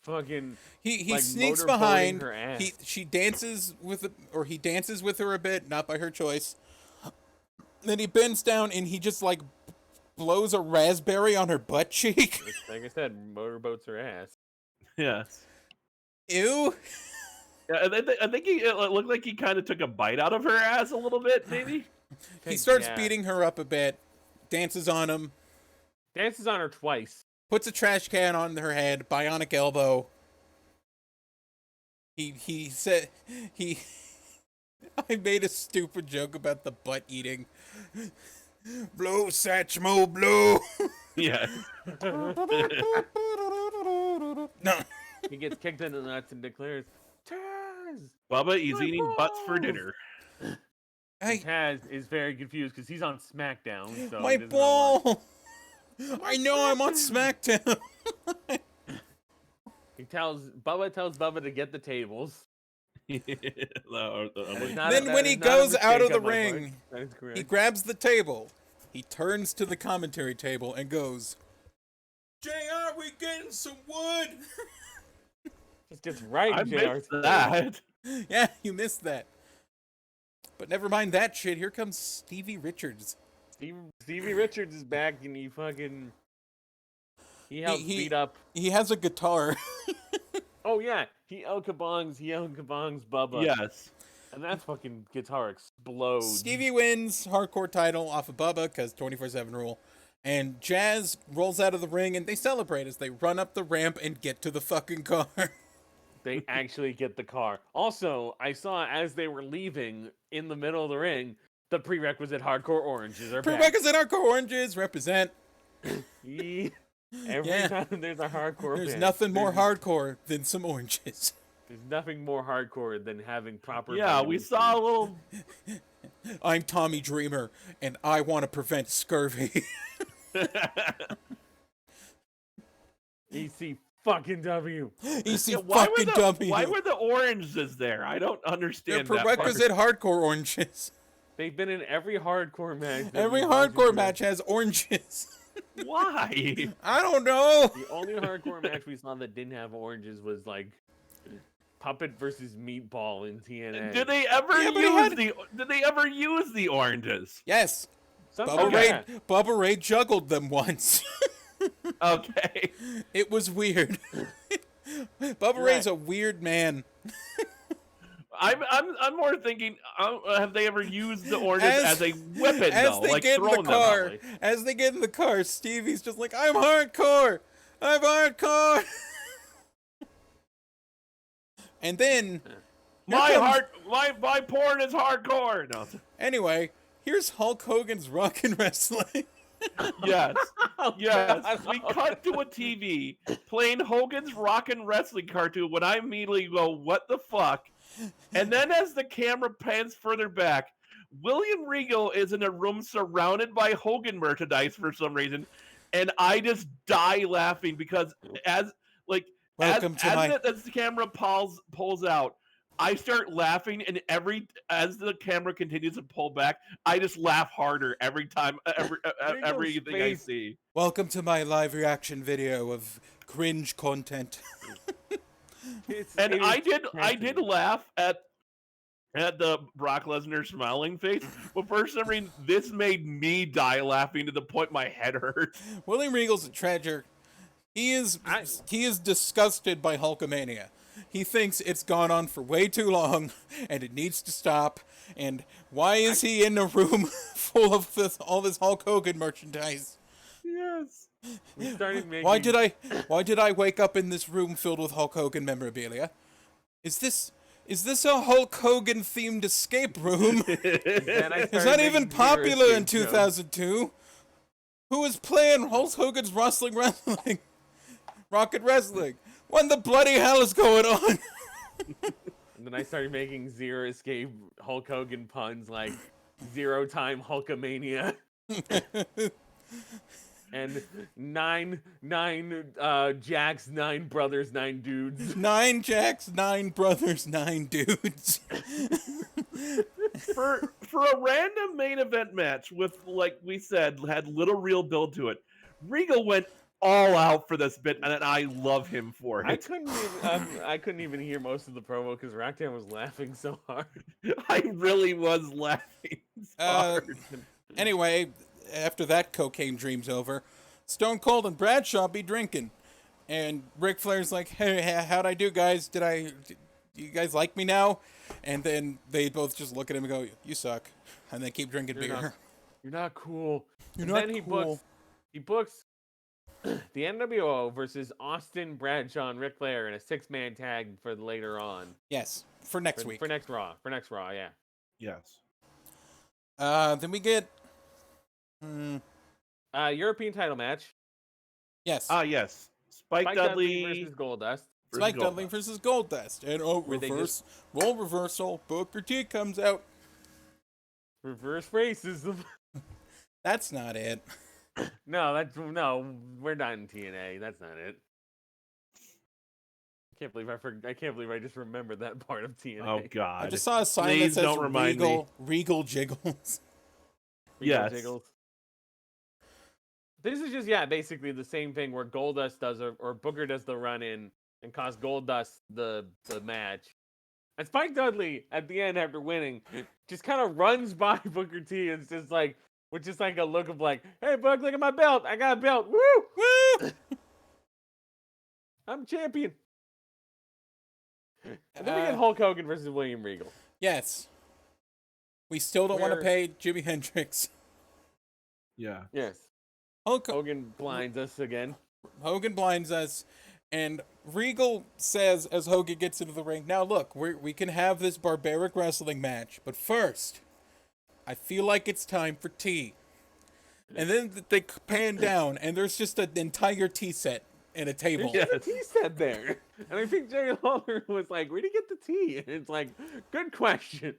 fucking. He like, sneaks motorboating behind. her ass. He dances with her a bit, not by her choice. Then he bends down and he just like blows a raspberry on her butt cheek. Like I said, motorboats her ass. Yeah. Ew. Yeah, I think it looked like he kind of took a bite out of her ass a little bit, maybe. He starts beating her up a bit, dances on him. Dances on her twice. Puts a trash can on her head, bionic elbow. He said I made a stupid joke about the butt eating. Blow, Satchmo, blow. Yeah. No. He gets kicked in the nuts and declares, Taz! Bubba is eating butts for dinner. Hey, Taz is very confused because he's on SmackDown. So my he doesn't know ball. I know I'm on SmackDown. Bubba tells Bubba to get the tables. Then when he goes out of the ring, he grabs the table. He turns to the commentary table and goes, JR, we getting some wood? Just gets right I in JR's missed that. Yeah, you missed that. But never mind that shit. Here comes Stevie Richards. Stevie Richards is back and he helps beat up. He has a guitar. Oh yeah, he El Kabongs Bubba. Yes. And that fucking guitar explodes. Stevie wins hardcore title off of Bubba because 24/7 rule. And Jazz rolls out of the ring and they celebrate as they run up the ramp and get to the fucking car. They actually get the car. Also, I saw as they were leaving in the middle of the ring, the prerequisite hardcore oranges are back. Prerequisite hardcore oranges represent. Every time there's a hardcore There's match, nothing more hardcore than some oranges. There's nothing more hardcore than having proper. Yeah, we saw a little. I'm Tommy Dreamer, and I want to prevent scurvy. EC fucking W. EC fucking W. Why were the oranges there? I don't understand. They're prerequisite hardcore oranges. They've been in every hardcore match. Every hardcore match has oranges. Why? I don't know. The only hardcore match we saw that didn't have oranges was like Puppet versus Meatball in TNA. Did they ever use the oranges? Yes. Sometimes. Bubba Ray juggled them once. Okay. It was weird. Bubba Ray's a weird man. I'm more thinking, have they ever used the oranges as a weapon though? They Like get in the throwing car, them out, like... as they get in the car, Stevie's just like, I'm hardcore. I'm hardcore. And then my porn is hardcore. No. Anyway, here's Hulk Hogan's Rockin' Wrestling. Yes. Yes. We cut to a TV playing Hogan's Rockin' Wrestling cartoon when I immediately go, what the fuck? And then as the camera pans further back, William Regal is in a room surrounded by Hogan merchandise for some reason, and I just die laughing because as the camera pulls out, I start laughing, and as the camera continues to pull back, I just laugh harder every time, everything I see. Welcome to my live reaction video of cringe content. I did laugh at the Brock Lesnar smiling face, but for some reason, this made me die laughing to the point my head hurt. William Regal's a treasure. He is disgusted by Hulkamania. He thinks it's gone on for way too long, and it needs to stop. And why is he in a room full of all this Hulk Hogan merchandise? Yes. Why did I wake up in this room filled with Hulk Hogan memorabilia? Is this a Hulk Hogan themed escape room? Is that even popular in 2002? Who is playing Hulk Hogan's wrestling? Rocket Wrestling. What the bloody hell is going on? And then I started making Zero Escape Hulk Hogan puns like Zero Time Hulkamania. And nine Jacks, 9 brothers, 9 dudes. 9 Jacks, 9 brothers, 9 dudes. For a random main event match with, like we said, had little real build to it, Regal went all out for this bit, and I love him for it. I couldn't even hear most of the promo because Rocktown was laughing so hard. I really was laughing so hard. Anyway, after that cocaine dream's over, Stone Cold and Bradshaw be drinking. And Ric Flair's like, hey, how'd I do, guys? Do you guys like me now? And then they both just look at him and go, you suck. And they keep drinking beer. You're not cool. You're and not then cool. He books the NWO versus Austin, Bradshaw, and Ric Flair in a 6-man tag for later on. Yes, for next week. For next Raw. For next Raw, yeah. Yes. Then we get... European title match. Yes. Yes. Spike Dudley versus Goldust. Spike Dudley versus Goldust. And role reversal. Booker T comes out. Reverse racism. That's not it. No, we're not in TNA. That's not it. I can't believe I just remembered that part of TNA. Oh God! I just saw a sign that says Regal Jiggles. Yes. Jiggles. This is just basically the same thing where Goldust does or Booker does the run in and costs Goldust the match. And Spike Dudley at the end after winning just kind of runs by Booker T and it's just like with just like a look of like, hey Buck, look at my belt. I got a belt. Woo! Woo! I'm champion. And then we get Hulk Hogan versus William Regal. Yes. We still don't want to pay Jimi Hendrix. Yeah. Yes. Hogan blinds us again. Hogan blinds us. And Regal says as Hogan gets into the ring, now look, we can have this barbaric wrestling match, but first, I feel like it's time for tea. And then they pan down, and there's just an entire tea set and a table. There's a tea set there. And I think Jerry Lawler was like, where'd he get the tea? And it's like, good question.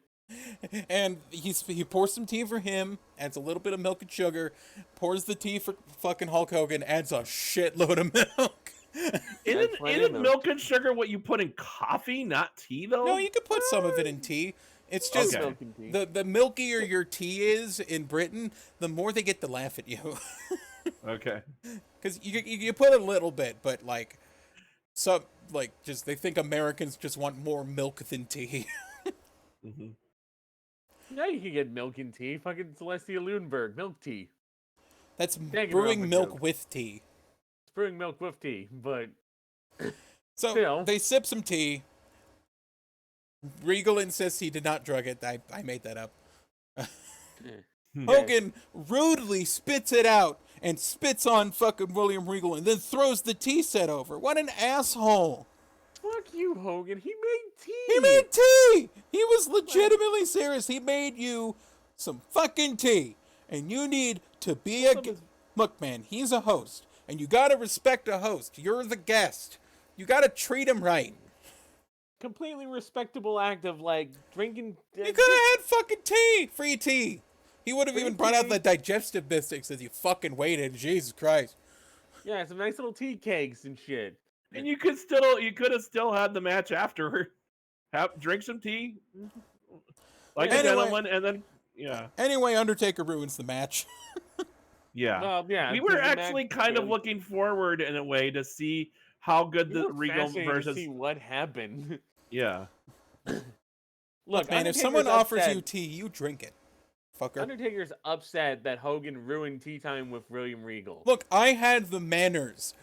And he pours some tea for him, adds a little bit of milk and sugar, pours the tea for fucking Hulk Hogan, adds a shitload of milk. Isn't milk and sugar what you put in coffee, not tea, though? No, you could put some of it in tea. It's just the milkier your tea is in Britain, the more they get to laugh at you. Okay. Because you put a little bit, but they think Americans just want more milk than tea. Mm-hmm. Yeah, you can get milk and tea. Fucking Celestia Ludenberg, milk tea. That's brewing milk with tea. It's brewing milk with tea, but so still. They sip some tea. Regal insists he did not drug it. I made that up. Hogan rudely spits it out and spits on fucking William Regal and then throws the tea set over. What an asshole. Fuck you, Hogan. He made tea. He made tea. He was legitimately serious. He made you some fucking tea. And you need to be Look, man, he's a host. And you gotta respect a host. You're the guest. You gotta treat him right. Completely respectable act of, drinking... You could have had fucking tea. Free tea. He would have even brought out the digestive biscuits as you fucking waited. Jesus Christ. Yeah, some nice little tea cakes and shit. And you could have still had the match after. Drink some tea, like a gentleman, and then Anyway, Undertaker ruins the match. Yeah. We were actually kind of looking forward in a way to see how good the Regal versus. See what happened. Yeah. Look, man, if someone offers you tea, you drink it. Fucker. Undertaker's upset that Hogan ruined tea time with William Regal. Look, I had the manners,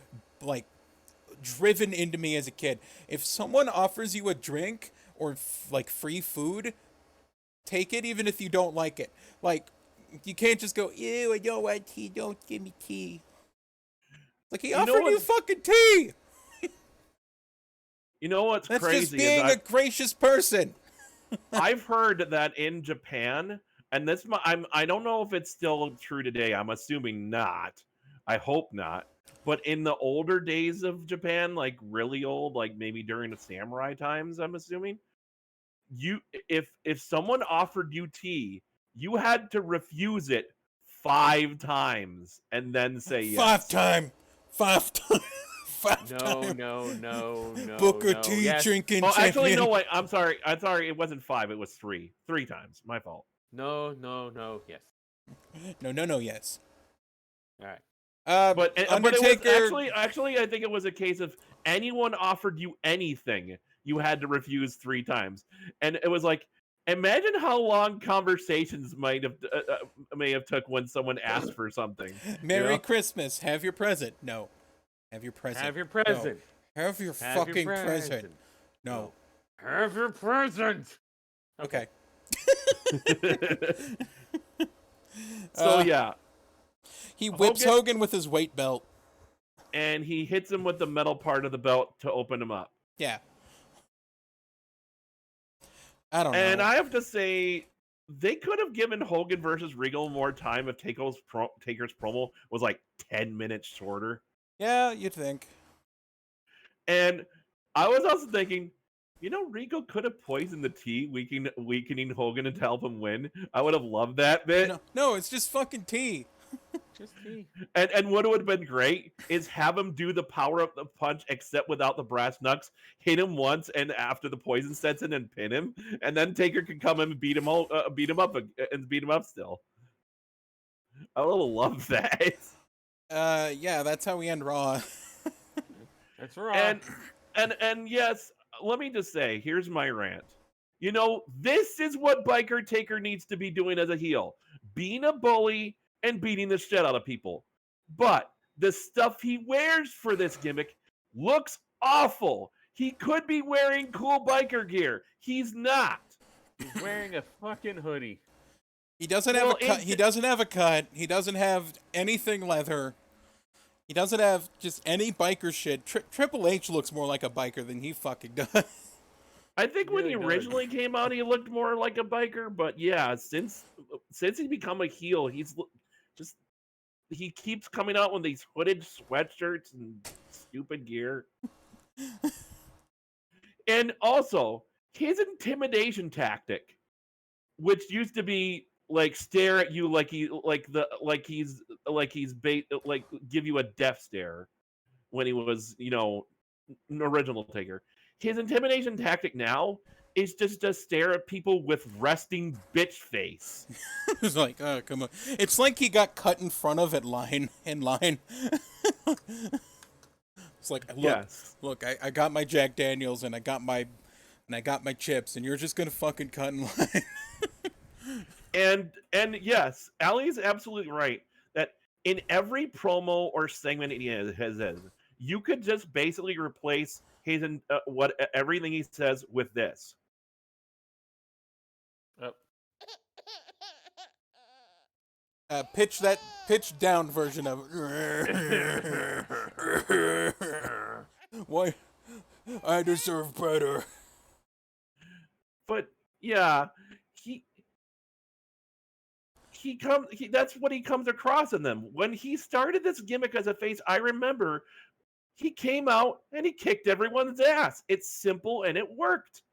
driven into me as a kid. If someone offers you a drink or free food, take it even if you don't like it. You can't just go, ew, I don't want tea, don't give me tea. He offered you fucking tea. You know what's That's crazy? That's just being a gracious person. I've heard that in Japan, and I don't know if it's still true today. I'm assuming not. I hope not. But in the older days of Japan, like really old, like maybe during the samurai times, I'm assuming, you if someone offered you tea, you had to refuse it 5 times and then say Five yes. time. Five time. Five No, time. no, no, no, Booker no. T Yes. drinking Oh, actually, champion. no, wait. I'm sorry. It wasn't 5. It was 3. 3 times. My fault. No, no, no. Yes. No, yes. All right. But it was Undertaker. actually I think it was a case of anyone offered you anything, you had to refuse 3 times, and it was like, imagine how long conversations may have took when someone asked for something. Merry Christmas. Have your present. No. Have your present. Have your present. No. Have your Have your fucking present. No. Have your present. Okay. So yeah, He whips Hogan with his weight belt. and he hits him with the metal part of the belt to open him up. Yeah. I don't know. And I have to say, they could have given Hogan versus Regal more time if Taker's promo was like 10 minutes shorter. Yeah, you'd think. And I was also thinking, Regal could have poisoned the tea, weakening Hogan to help him win. I would have loved that bit. No, it's just fucking tea. Just tea. And what would have been great is have him do the power up the punch, except without the brass knucks. Hit him once, and after the poison sets in, and pin him, and then Taker can come in and beat him up still. I would have loved that. Yeah, that's how we end Raw. That's right. And yes, let me just say, here's my rant. This is what Biker Taker needs to be doing as a heel. Being a bully and beating the shit out of people. But the stuff he wears for this gimmick looks awful. He could be wearing cool biker gear. He's not. He's wearing a fucking hoodie. He doesn't have a cut. He doesn't have a cut. He doesn't have anything leather. He doesn't have just any biker shit. Triple H looks more like a biker than he fucking does. I think when he originally came out, he looked more like a biker. But yeah, since he's become a heel, he keeps coming out with these hooded sweatshirts and stupid gear. And also, his intimidation tactic, which used to be like stare at you like give you a death stare when he was, an original Taker. His intimidation tactic now is just to stare at people with resting bitch face. It's like, oh, come on. It's like he got cut in front of in line. It's like, look, I got my Jack Daniels and I got my chips, and you're just gonna fucking cut in line. And yes, Alli is absolutely right that in every promo or segment he has, you could just basically replace his everything he says with this. Pitch down version of why I deserve better. But yeah, that's what he comes across in them. When he started this gimmick as a face, I remember he came out and he kicked everyone's ass. It's simple and it worked.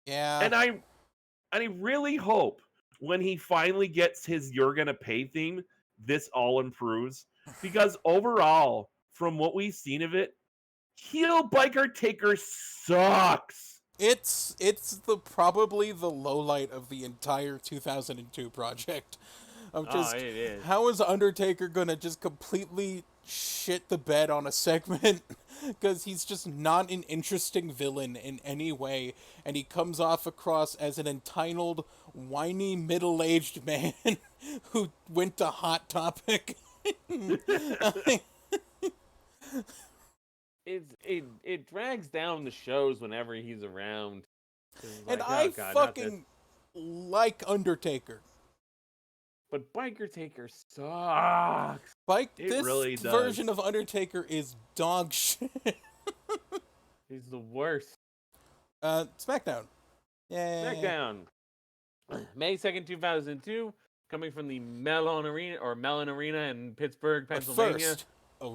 Yeah. And I really hope when he finally gets his "You're Gonna Pay" theme, this all improves. Because overall, from what we've seen of it, heel Biker Taker sucks. It's probably the lowlight of the entire 2002 project. It is. How is Undertaker gonna just completely shit the bed on a segment? Because he's just not an interesting villain in any way, and he comes off across as an entitled, whiny, middle-aged man who went to Hot Topic. It drags down the shows whenever he's around. And I fucking like Undertaker. But Biker Taker sucks. This really does. version of Undertaker is dog shit. He's the worst. SmackDown. Yeah. SmackDown. May 2nd, 2002, coming from the Mellon Arena in Pittsburgh, But Pennsylvania. first, a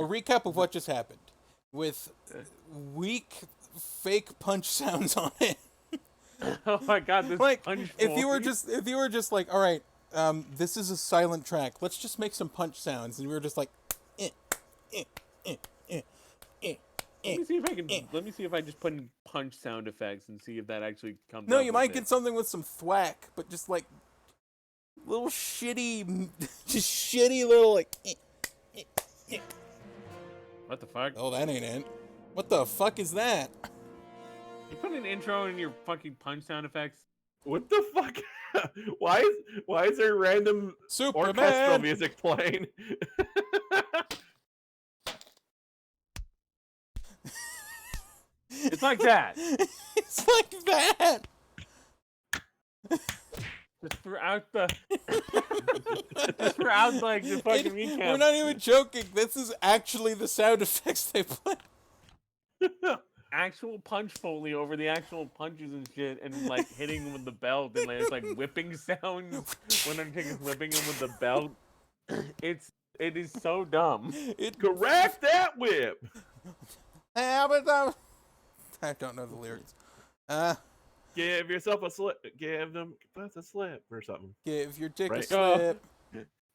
recap of what just happened, with weak fake punch sounds on it. Oh my god, this Like, punch if you were Foley. just like, all right, this is a silent track. Let's just make some punch sounds, and we were just like, Let me see if I just put in punch sound effects and see if that actually comes. No, up you with might it. get something with some thwack, but just like little shitty, just shitty little like. What the fuck? Oh, that ain't it. What the fuck is that? You put an intro in your fucking punch sound effects. What the fuck? why is there random orchestral Superman. music playing? It's like that. It's like that. Just throughout the, just throughout like the fucking recap. We're not even joking. This is actually the sound effects they play. Actual punch Foley over the actual punches and shit, and like hitting him with the belt, and like, it's like whipping sounds when Undertaker's whipping him with the belt. It is so dumb. Correct that whip. I don't know the lyrics. Give yourself a slip. Give them a slip or something. Give your dick a Right. slip.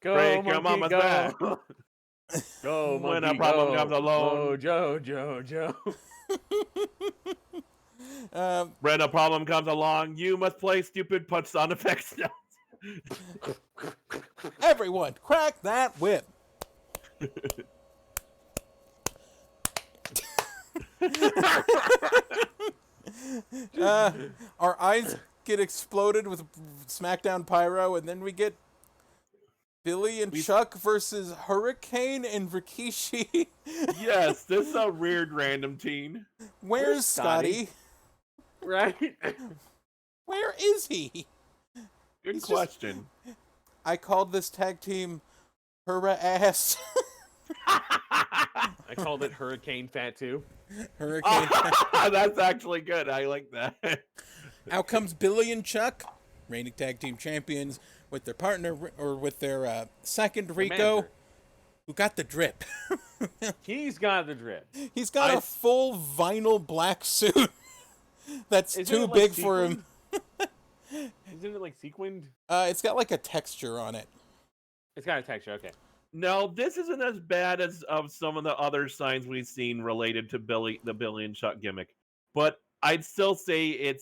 Go, Break monkey, your mama's go. back. Go, When monkey, a problem go. comes along. Joe. When a problem comes along, you must play stupid punch sound effects now. Everyone, crack that whip. Our eyes get exploded with SmackDown Pyro, and then we get Billy and Chuck versus Hurricane and Rikishi. Yes, this is a weird random teen. Where's Scotty? Right? Where is he? Good He's question. I called this tag team Hurra Ass. I called it Hurricane Fat too. Hurricane. That's actually good. I like that. Out comes Billy and Chuck, reigning tag team champions, with their partner, or with their second Rico, manager. who got the drip. He's got the drip. He's got a full vinyl black suit that's Isn't too it, like, big for him. Isn't it like sequined? It's got like a texture on it. It's got a texture, okay. No, this isn't as bad as of some of the other signs we've seen related to the Billy and Chuck gimmick. But I'd still say it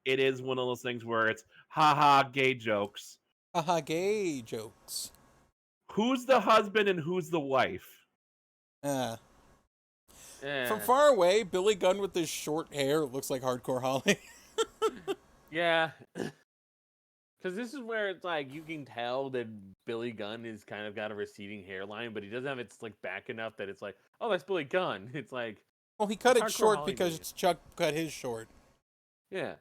is one of those things where it's haha gay jokes. Haha, gay jokes. Who's the husband and who's the wife? Yeah. From far away, Billy Gunn with his short hair looks like Hardcore Holly. Yeah. Because this is where it's like you can tell that Billy Gunn is kind of got a receding hairline, but he doesn't have it slicked back enough that it's like, oh, that's Billy Gunn. It's like, Well, he cut it Hardcore short Holly because did it. Chuck cut his short. yeah.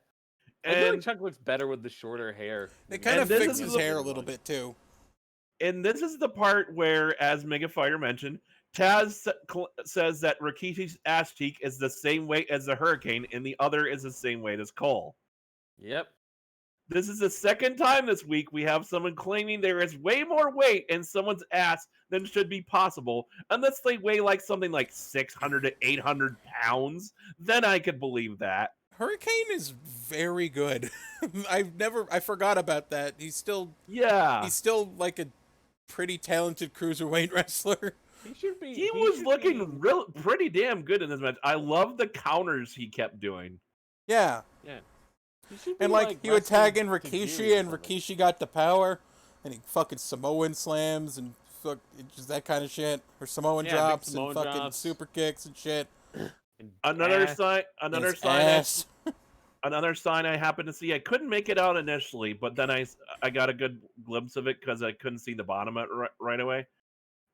I feel like And Chuck looks better with the shorter hair. It kind of this fixed is his the- hair a little bit too. and this is the part where, as Mega Fighter mentioned, Taz says that Rikishi's ass cheek is the same weight as the Hurricane, and the other is the same weight as Cole. Yep. This is the second time this week we have someone claiming there is way more weight in someone's ass than should be possible, unless they weigh like something like 600 to 800 pounds. Then I could believe that. Hurricane is very good. I forgot about that. He's still like a pretty talented cruiserweight wrestler. He should be. He was looking pretty damn good in this match. I love the counters he kept doing. Yeah. Yeah. He should And be, like he would tag in wrestling to Rikishi, do and something. Rikishi got the power, and he fucking Samoan slams and just that kind of shit, or Samoan Yeah, big drops Samoan and fucking drops. super kicks and shit. And Another ass. sign. And Another his sign. ass. Another sign I happened to see. I couldn't make it out initially, but then I got a good glimpse of it because I couldn't see the bottom of it right away.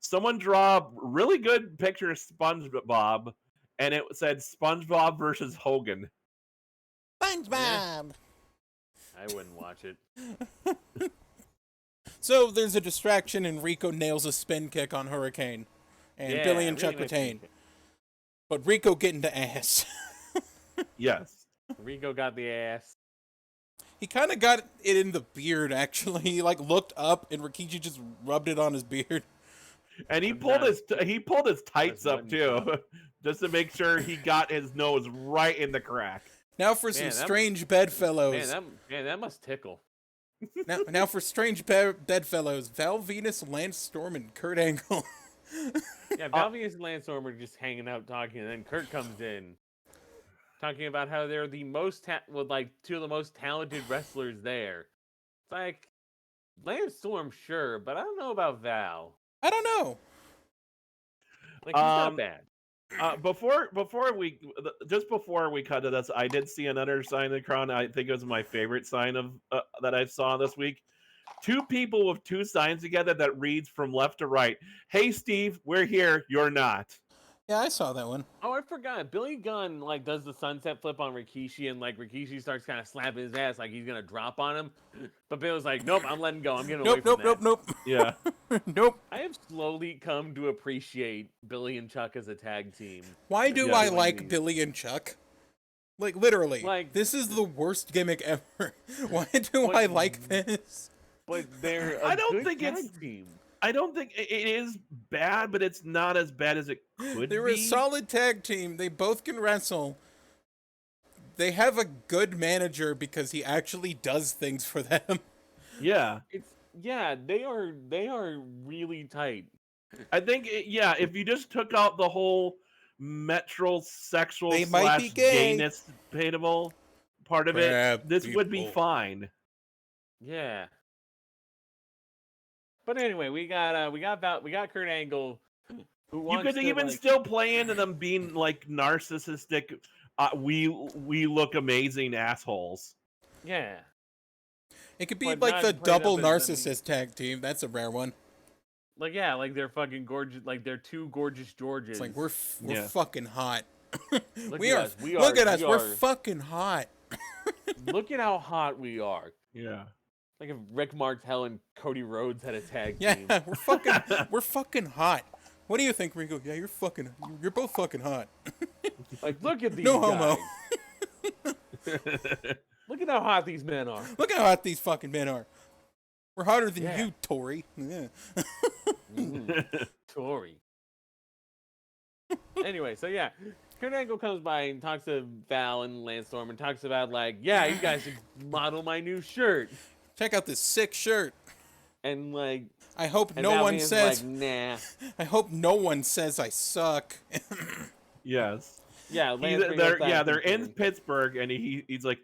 Someone draw a really good picture of SpongeBob, and it said SpongeBob versus Hogan. SpongeBob. I wouldn't watch it. So there's a distraction, and Rico nails a spin kick on Hurricane, and Yeah, Billy and really Chuck nice retain. kick. But Rico getting to ass. Yes. Rico got the ass. He kind of got it in the beard, actually. He, like, looked up, and Rikishi just rubbed it on his beard. And he pulled his tights up, too, just to make sure he got his nose right in the crack. Now for some strange bedfellows. Man, that must tickle. Now for strange bedfellows. Val Venus, Lance Storm, and Kurt Angle. Yeah, Val Venus and Lance Storm are just hanging out talking, and then Kurt comes in, talking about how they're the most two of the most talented wrestlers there. It's like, Lance Storm, sure, but I don't know about Val. I don't know. Like, he's not bad. Before we cut to this, I did see another sign of the crown. I think it was my favorite sign of that I saw this week. Two people with two signs together that reads from left to right. Hey, Steve, we're here. You're not. Yeah, I saw that one. Oh, I forgot. Billy Gunn does the sunset flip on Rikishi, and Rikishi starts kind of slapping his ass like he's gonna drop on him. But Billy's like, "Nope, I'm letting go. I'm getting away from that." Nope. Yeah. Nope. I have slowly come to appreciate Billy and Chuck as a tag team. Why do I like Billy and Chuck? Like, literally. This is the worst gimmick ever. Why do I like this? But they're a good tag team. I don't think it is bad, but it's not as bad as it could be. They're a solid tag team. They both can wrestle. They have a good manager because he actually does things for them. Yeah. They are really tight. I think if you just took out the whole metrosexual / gayness paintable part of it, this would be fine. Yeah. But anyway, we got Kurt Angle, who wants you could even still play into them being narcissistic. We look amazing assholes. Yeah. It could be the double narcissist tag team. That's a rare one. They're fucking gorgeous. They're two gorgeous Georges. It's we're fucking hot. Look at us. We're fucking hot. Look at how hot we are. Yeah. Like if Rick Martel and Cody Rhodes had a tag team. Yeah, we're fucking hot. What do you think, Regal? Yeah, you're both fucking hot. Look at these no guys. homo. Look at how hot these men are. Look how hot these fucking men are. We're hotter than you, Tori. Yeah. Tori. Anyway, so Kurt Angle comes by and talks to Val and Lance Storm and talks about you guys should model my new shirt. Check out this sick shirt. And I hope no one says nah. I hope no one says I suck. Yes. Yeah, they're in Pittsburgh, and he's like,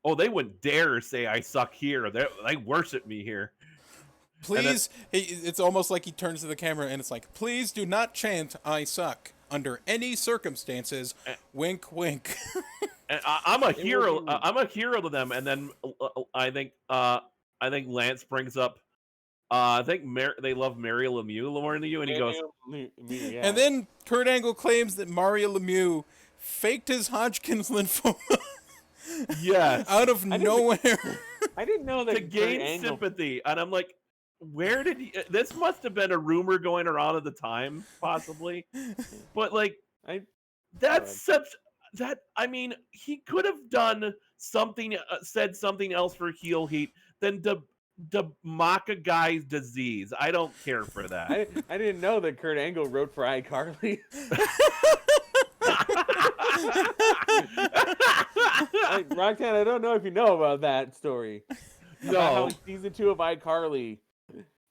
oh, they wouldn't dare say I suck here. They worship me here. Please, it's almost like he turns to the camera and it's like, please do not chant I suck under any circumstances. Wink, wink. And I'm a hero. I'm a hero to them. And then I think Lance brings up. I think they love Mario Lemieux more than you, and he goes. Yeah. And then Kurt Angle claims that Mario Lemieux faked his Hodgkin's lymphoma. Yes. Out of nowhere. I didn't know that. To gain sympathy, and I'm like, where did he? This must have been a rumor going around at the time, possibly. But I mean, he could have done something, said something else for heel heat than to mock a guy's disease. I don't care for that. I didn't know that Kurt Angle wrote for iCarly. Roxanne, I don't know if you know about that story. No. About how in season 2 of iCarly,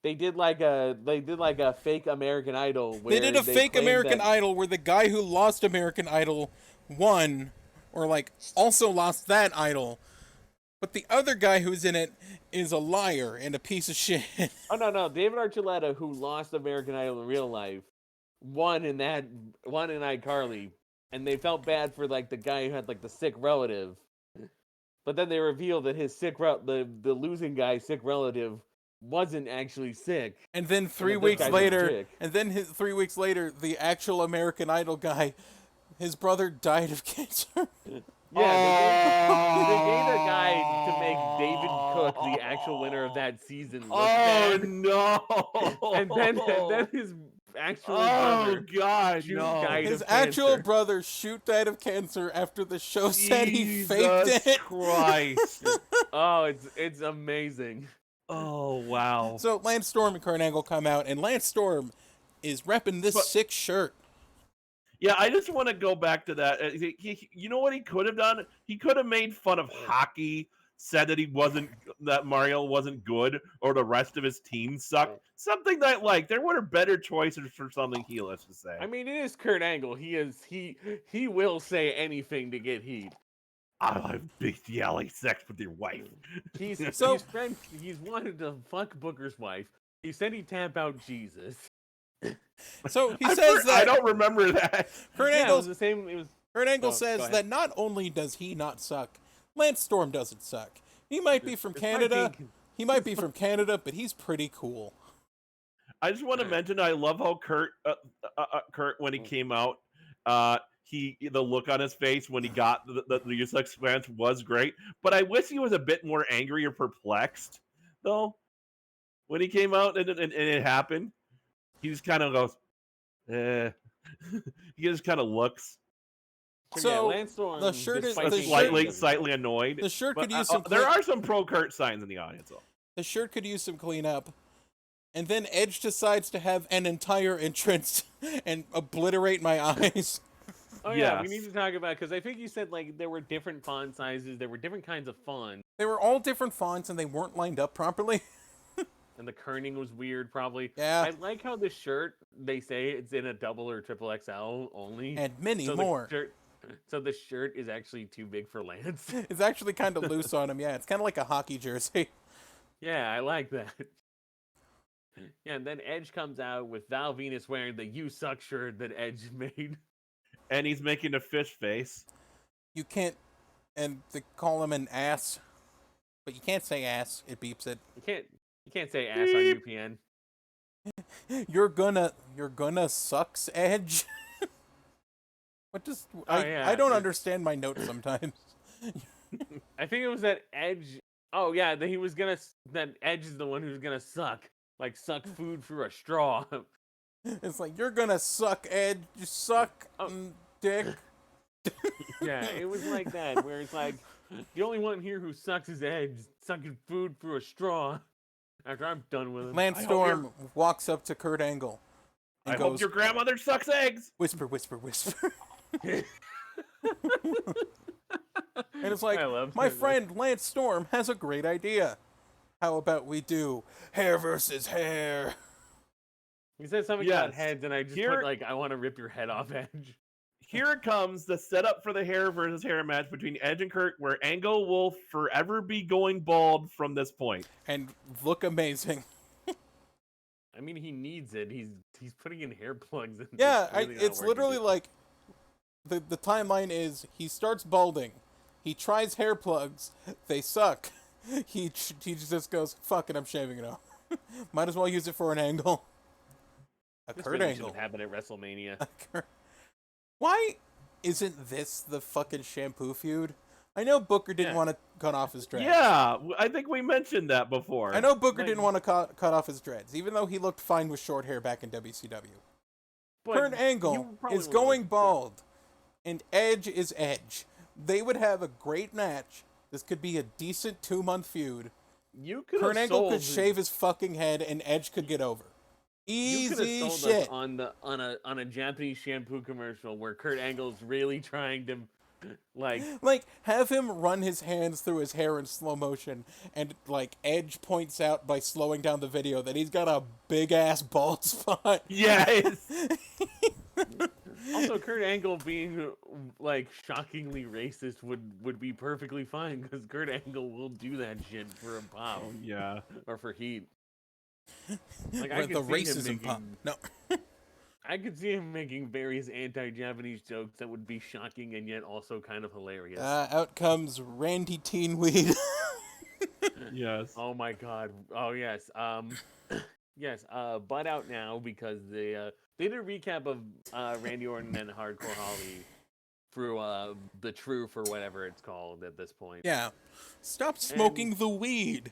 they did a fake American Idol. They did a fake American Idol where the guy who lost American Idol won, or also lost that idol. But the other guy who's in it is a liar and a piece of shit. Oh no, David Archuleta, who lost American Idol in real life, won in iCarly, and they felt bad for the guy who had the sick relative. But then they revealed that his the losing guy's sick relative wasn't actually sick. And then 3 weeks later, the actual American Idol guy, his brother died of cancer. Yeah, they gave a guy to make David Cook the actual winner of that season. No! And then his actual brother, his actual brother died of cancer after the show said he faked it. Christ! Oh, it's amazing. Oh wow. So Lance Storm and Kurt Angle come out, and Lance Storm is repping this sick shirt. Yeah, I just want to go back to that. You know what he could have done? He could have made fun of hockey, said that Mario wasn't good, or the rest of his team sucked. Something that there were better choices for something heelish to say. I mean, it is Kurt Angle. He will say anything to get heat. I'm big yelling sex with your wife. He's wanted to fuck Booker's wife. He said he'd tap out Jesus. So he says that I don't remember that. Kurt Yeah, it Angle was the same. It was Kurt Angle go says ahead. that not only does he not suck, Lance Storm doesn't suck. He might be from Canada. He might be from Canada, but he's pretty cool. I just want to mention I love how Kurt when he came out, the look on his face when he got the Usex glance was great, but I wish he was a bit more angry or perplexed though when he came out and it happened. He just kind of goes, he just kind of looks. So Lance Storm, the shirt is slightly annoyed. The shirt but, could use some. There are some pro Kurt signs in the audience though. The shirt could use some cleanup. And then Edge decides to have an entire entrance and obliterate my eyes. Oh yeah, Yes. we need to talk about because I think you said there were different font sizes, there were different kinds of font, They were all different fonts and they weren't lined up properly. and the kerning was weird. Probably. Yeah. I like how the shirt they say it's in a double or triple XL only, And many so more. So the shirt is actually too big for Lance. It's actually kind of loose on him. Yeah, it's kind of like a hockey jersey. Yeah, I like that. Yeah, and then Edge comes out with Val Venus wearing the "You Suck" shirt that Edge made. And he's making a fish face. You can't, and they call him an ass, but you can't say ass. It beeps it. You can't say ass on UPN. You're gonna sucks, Edge. What does I don't understand my notes sometimes. I think it was that Edge. Oh yeah, that Edge is the one who's gonna suck food through a straw. It's like you're gonna suck, Edge. You suck, dick. Yeah, it was like that, where it's like the only one here who sucks is Edge, sucking food through a straw. After I'm done with him. Lance Storm walks up to Kurt Angle and I goes, hope your grandmother sucks eggs. whisper, whisper, whisper. And it's like, my friend Lance Storm has a great idea. How about we do hair versus hair? He said something Yes. about heads, and I just put I want to rip your head off, Edge. Here it comes, the setup for the hair versus hair match between Edge and Kurt, where Angle will forever be going bald from this point. And look amazing. I mean, he needs it. He's putting in hair plugs. And Yeah, really not it's working literally good. like the timeline is he starts balding, he tries hair plugs, they suck. He just goes, fuck it, I'm shaving it off. Might as well use it for an angle. A This Kurt really Angle. should have happened at WrestleMania. Why isn't this the fucking shampoo feud? I know Booker didn't want to cut off his dreads. Yeah, I think we mentioned that before. I know Booker didn't want to cut off his dreads, even though he looked fine with short hair back in WCW. But Kurt you Angle probably is would've going looked bald, and Edge is Edge. They would have a great match. This could be a decent 2-month feud. good. You could Kurt have Angle sold could shave his fucking head, and Edge could get over. You could Easy have sold shit. us on a Japanese shampoo commercial where Kurt Angle's really trying to Like, have him run his hands through his hair in slow motion, and, like, Edge points out by slowing down the video that he's got a big-ass bald spot. Yes. Also, Kurt Angle being shockingly racist would be perfectly fine because Kurt Angle will do that shit for a pop Yeah. or for heat. Where the racism pop. No. I could see him making various anti-Japanese jokes that would be shocking and yet also kind of hilarious. Out comes Randy Teenweed. Yes. Oh my god. Oh yes. Yes. Butt out now because they did a recap of Randy Orton and Hardcore Holly through the Truth or whatever it's called at this point. Yeah. Stop smoking the weed.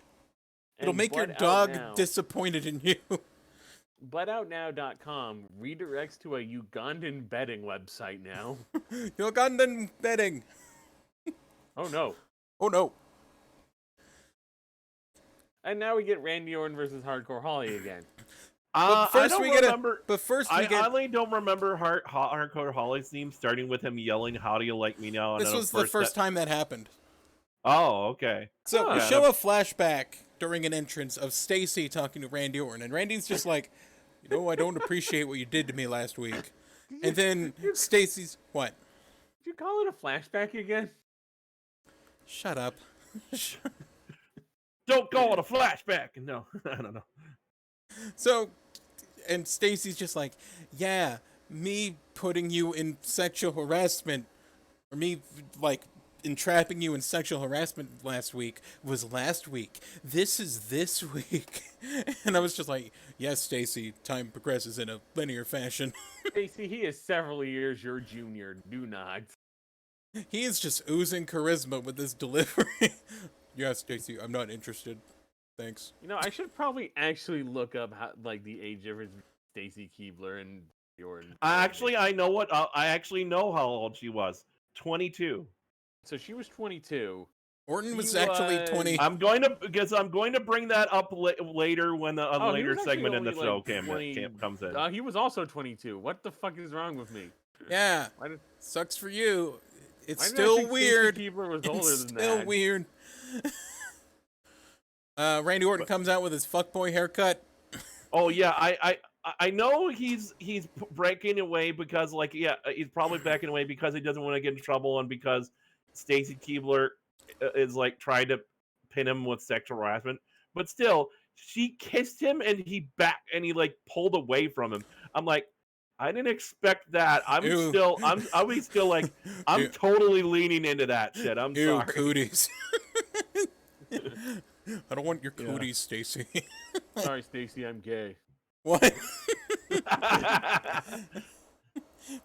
It'll make your Butt Out dog Now- disappointed in you. ButtOutNow.com redirects to a Ugandan betting website now. Ugandan betting. Oh no. Oh no. And now we get Randy Orton versus Hardcore Holly again. But first I we don't get remember. But first we I get. only don't remember Hardcore Holly's theme starting with him yelling, "How do you like me now?" And This then, was the first time that happened. Oh, okay. So we Yeah, show a flashback during an entrance of Stacy talking to Randy Orton, and Randy's just like, I don't appreciate what you did to me last week. And then Stacy's what? Did you call it a flashback again? Shut up. Don't call it a flashback. No, I don't know. So, and Stacy's just like, yeah, me putting you in sexual harassment, or me, like, entrapping you in sexual harassment last week was last week. This is this week. And I was just like, yes, Stacy, time progresses in a linear fashion. Stacy, he is several years your junior. Do not. He is just oozing charisma with this delivery. Yes, Stacy, I'm not interested. Thanks. I should probably actually look up how, like, the age difference between Stacy Keibler and Jordan. I actually know how old she was. 22. So she was 22. Orton was He actually was- 20. I'm going to bring that up later when the Oh, he later was actually segment in the only, show like, 20 comes in. He was also 22. What the fuck is wrong with me? Yeah, Why did, sucks for you. It's why did I still think weird. Stacy Keibler was older It's than still that? weird. Randy Orton comes out with his fuckboy haircut. Oh yeah, I know he's breaking away because he's probably backing away because he doesn't want to get in trouble and because Stacy Keibler is like trying to pin him with sexual harassment. But still, she kissed him and he like pulled away from him. I'm like, I didn't expect that. I'm Ew. still like I'm Ew. totally leaning into that shit. I'm Ew, sorry. cooties. I don't want your cooties, Stacy. Sorry, Stacy, I'm gay. What?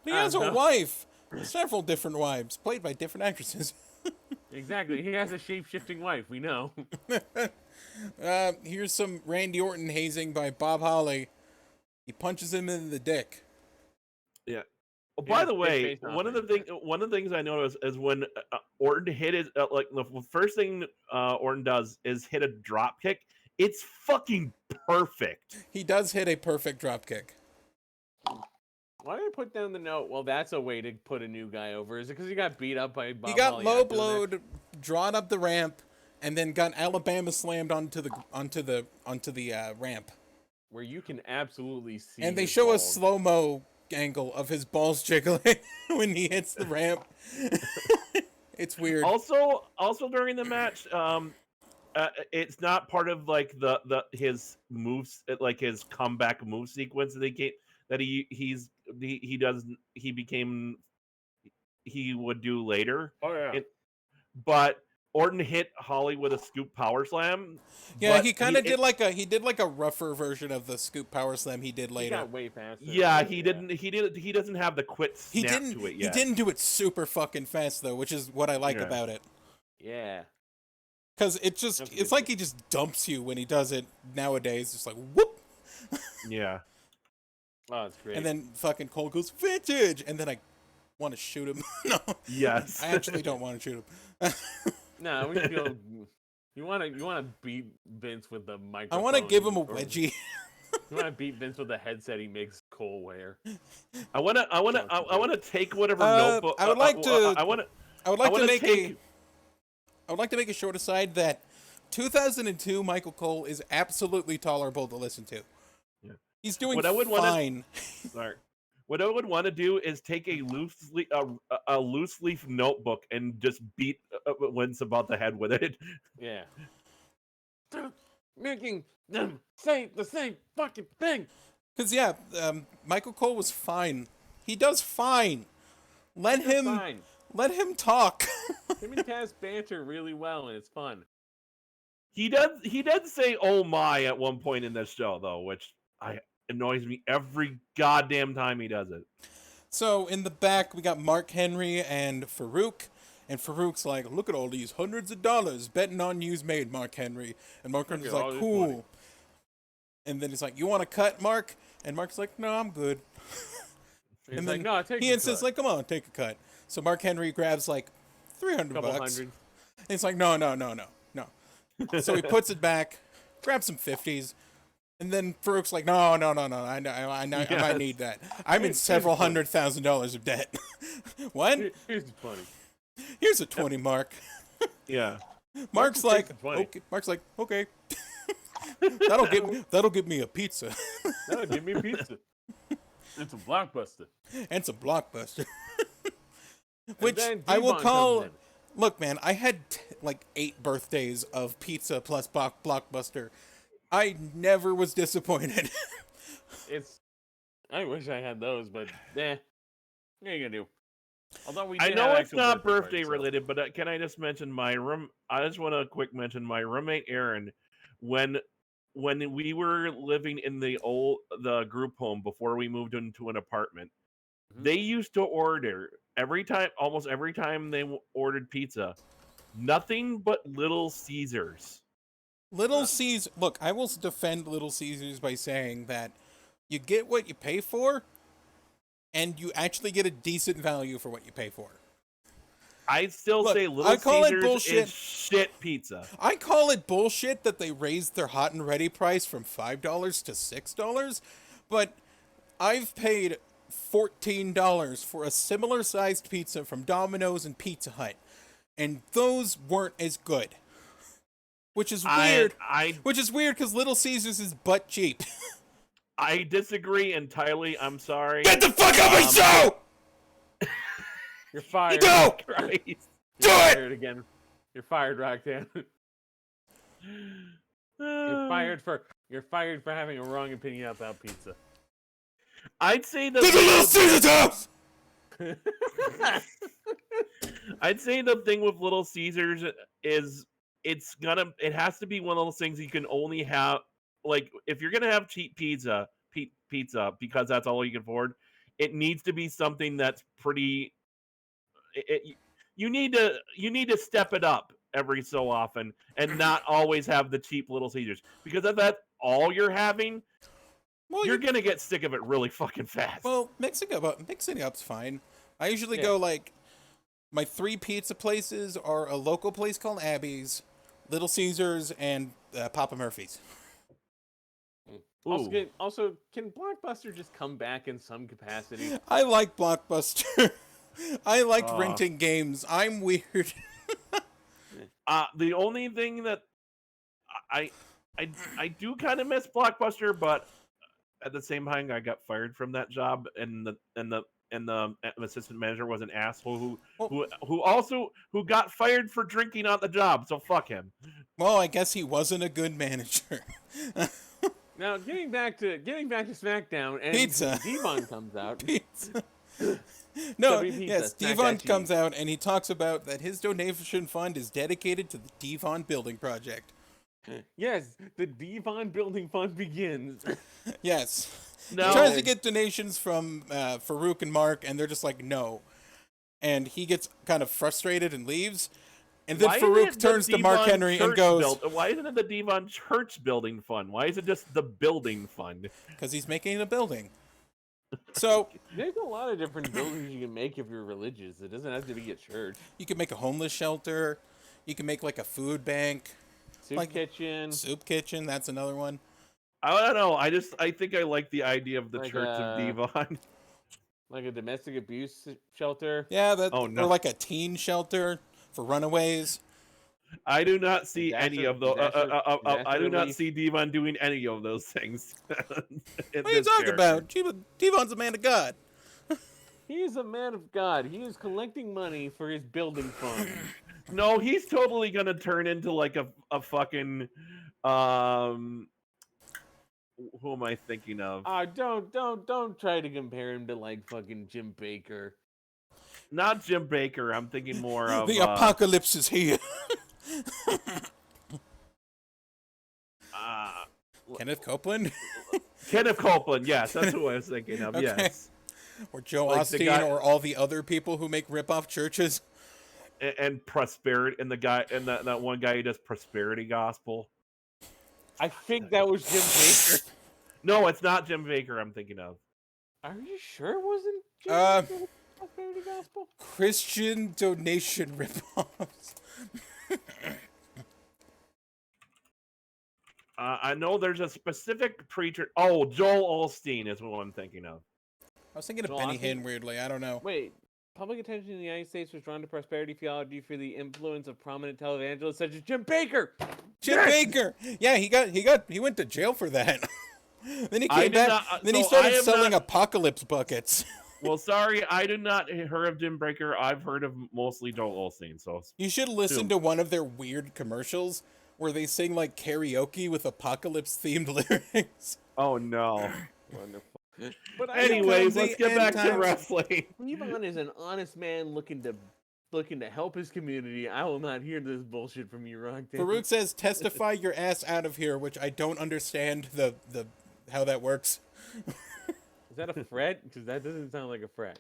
He has a no. wife. Several different wives, played by different actresses. Exactly. He has a shape-shifting wife. We know. Here's some Randy Orton hazing by Bob Holly. He punches him in the dick. Yeah. Oh, by the way, face off one of the things I noticed is when Orton hit it, like the first thing Orton does is hit a drop kick. It's fucking perfect. He does hit a perfect drop kick. Why did I put down the note? Well, that's a way to put a new guy over. Is it because he got beat up by Bob He got Holly low after the blowed, drawn up the ramp, and then got Alabama slammed onto the ramp. where you can absolutely see. And they his show a balls. slow-mo angle of his balls jiggling when he hits the ramp. It's weird. Also during the match, it's not part of like his moves, like his comeback move sequence that he would do later. Oh yeah. But Orton hit Holly with a scoop power slam. Yeah, but he kind of did like a rougher version of the scoop power slam he did He later. got way faster. Yeah, he doesn't have the quit He snap didn't. to it He yet. didn't do it super fucking fast though, which is what I like Yeah. about it. Yeah. Because That's a it's good like he just dumps you when he does it nowadays. It's like whoop, Yeah. Oh, it's great. and then fucking Cole goes vintage, and then I want to shoot him. No, Yes. I actually don't want to shoot him. no, we feel. You want to beat Vince with the I microphone. want to give him a or- wedgie. You want to beat Vince with the headset he makes Cole wear. I want to take whatever notebook. I would like to. I want to. I would like to wanna make take- I would like to make a short aside that 2002 Michael Cole is absolutely tolerable to listen to. Yeah. He's doing What I would wanna- fine. Sorry. What I would want to do is take a loose leaf notebook and just beat Vince about the head with it. Yeah. Stop making them say the same fucking thing. Because yeah, Michael Cole was fine. He does fine. Let It's him fine. talk. Him and Taz banter really well, and it's fun. He does say "oh my" at one point in this show though, which annoys me every goddamn time he does it. So in the back we got Mark Henry and Farouk. And Farouk's like, look at all these hundreds of dollars betting on you's made, Mark Henry. And Mark Henry's at all like, this cool. money. And then he's like, you want to cut, Mark? And Mark's like, no, I'm good. He's And like, then no, take he a insists, cut. like, come on, take a cut. So Mark Henry grabs like 300 couple bucks. hundred. And he's like, no. So he puts it back, grab some 50s. And then Farouk's like, no, I might need that. I'm in several $100,000 of debt. What? Here's the 20. Here's a 20, Mark. Yeah. Mark's like, okay. That'll give me a pizza. No, give me pizza. It's a Blockbuster. And some Blockbuster. Which then I will Devon call... comes in. Look, man, I had like 8 birthdays of pizza plus Blockbuster. I never was disappointed. I wish I had those, but what are you gonna do? Although we I did know have it's actual not birthday parties, so- related, but can I just mention my room? I just want to quick mention my roommate Aaron. When we were living in the group home before we moved into an apartment, Mhm. they used to order almost every time they ordered pizza, nothing but Little Caesars. Little Caesars... Look, I will defend Little Caesars by saying that you get what you pay for, and you actually get a decent value for what you pay for. I still Look, say Little I call it Caesars bullshit. is shit pizza. I call it bullshit that they raised their hot and ready price from $5 to $6, but I've paid $14 for a similar sized pizza from Domino's and Pizza Hut, and those weren't as good. Which is weird. Which is weird because Little Caesars is butt cheap. I disagree entirely. I'm sorry. Get the fuck out of my show! You're fired. No! Christ. Do You're it! fired again. You're fired, Roxanne. You're fired for having a wrong opinion about pizza. I'd say that There's a Little Caesars house! I'd say the thing with Little Caesars is it has to be one of those things you can only have, like, if you're gonna have cheap pizza because that's all you can afford, it needs to be something that's pretty you need to step it up every so often and not always have the cheap Little Caesars, because if that's all you're having, Well, you're gonna get sick of it really fucking fast. Well, mixing it up's fine. I usually go like, my 3 pizza places are a local place called Abby's, Little Caesars, and Papa Murphy's. Also, can Blockbuster just come back in some capacity? I like Blockbuster. I like renting games. I'm weird. The only thing that I do kind of miss Blockbuster, but at the same time, I got fired from that job, and the assistant manager was an asshole who got fired for drinking on the job. So fuck him. Well, I guess he wasn't a good manager. Now, getting back to SmackDown, and Pizza. Devon comes out. Pizza. No, Pizza, yes, smack Devon that comes cheese. out and he talks about that his donation fund is dedicated to the Devon Building Project. Yes, the Devon Building Fund begins. Yes. No. He tries to get donations from Farouk and Mark, and they're just like, no. And he gets kind of frustrated and leaves. And then Farouk turns to Mark Henry and goes... Why isn't it the Devon Church Building Fund? Why is it just the Building Fund? Because he's making a building. So... There's a lot of different buildings you can make if you're religious. It doesn't have to be a church. You can make a homeless shelter. You can make like a food bank. Soup kitchen. Soup kitchen, that's another one. I don't know. I think I like the idea of the Like Church of Devon. Like a domestic abuse shelter. Yeah, Oh, no. or like a teen shelter for runaways. I do not see any of those. I do not relief. see Devon doing any of those things. What are you talking about? Devon's a man of God. He is a man of God. He is collecting money for his building fund. No, he's totally gonna turn into like a fucking who am I thinking of? Don't try to compare him to like fucking Jim Baker. Not Jim Baker. I'm thinking more of The apocalypse is here. Kenneth Copeland? Kenneth Copeland. Yes, that's who I was thinking of. Okay. Yes. Or Joe Like the Osteen, guy- or all the other people who make rip-off churches. And prosperity, and the guy, and that one guy who does prosperity gospel. I think that was Jim Baker. No, it's not Jim Baker. I'm thinking of. Are you sure it wasn't Jim Baker? Prosperity Gospel? Christian donation rip-offs. I know there's a specific preacher. Oh, Joel Osteen is what I'm thinking of. I was thinking of Joel Benny Osteen? Hinn weirdly. I don't know. Wait, public attention in the United States was drawn to prosperity theology through the influence of prominent televangelists such as Jim Bakker. Jim Bakker. Yeah, he went to jail for that. Then he I came did back. not- Then he so I started am selling not- apocalypse buckets. Well, sorry, I did not heard of Jim Bakker. I've heard of mostly Joel Osteen. So You should listen to one of their weird commercials where they sing like karaoke with apocalypse themed lyrics. Oh no. Wonderful. But Anyways, the let's get end back to times. wrestling. Devon is an honest man looking to help his community. I will not hear this bullshit from you, Rock. Farouk says, "Testify your ass out of here," which I don't understand the how that works. Is that a threat? Because that doesn't sound like a threat.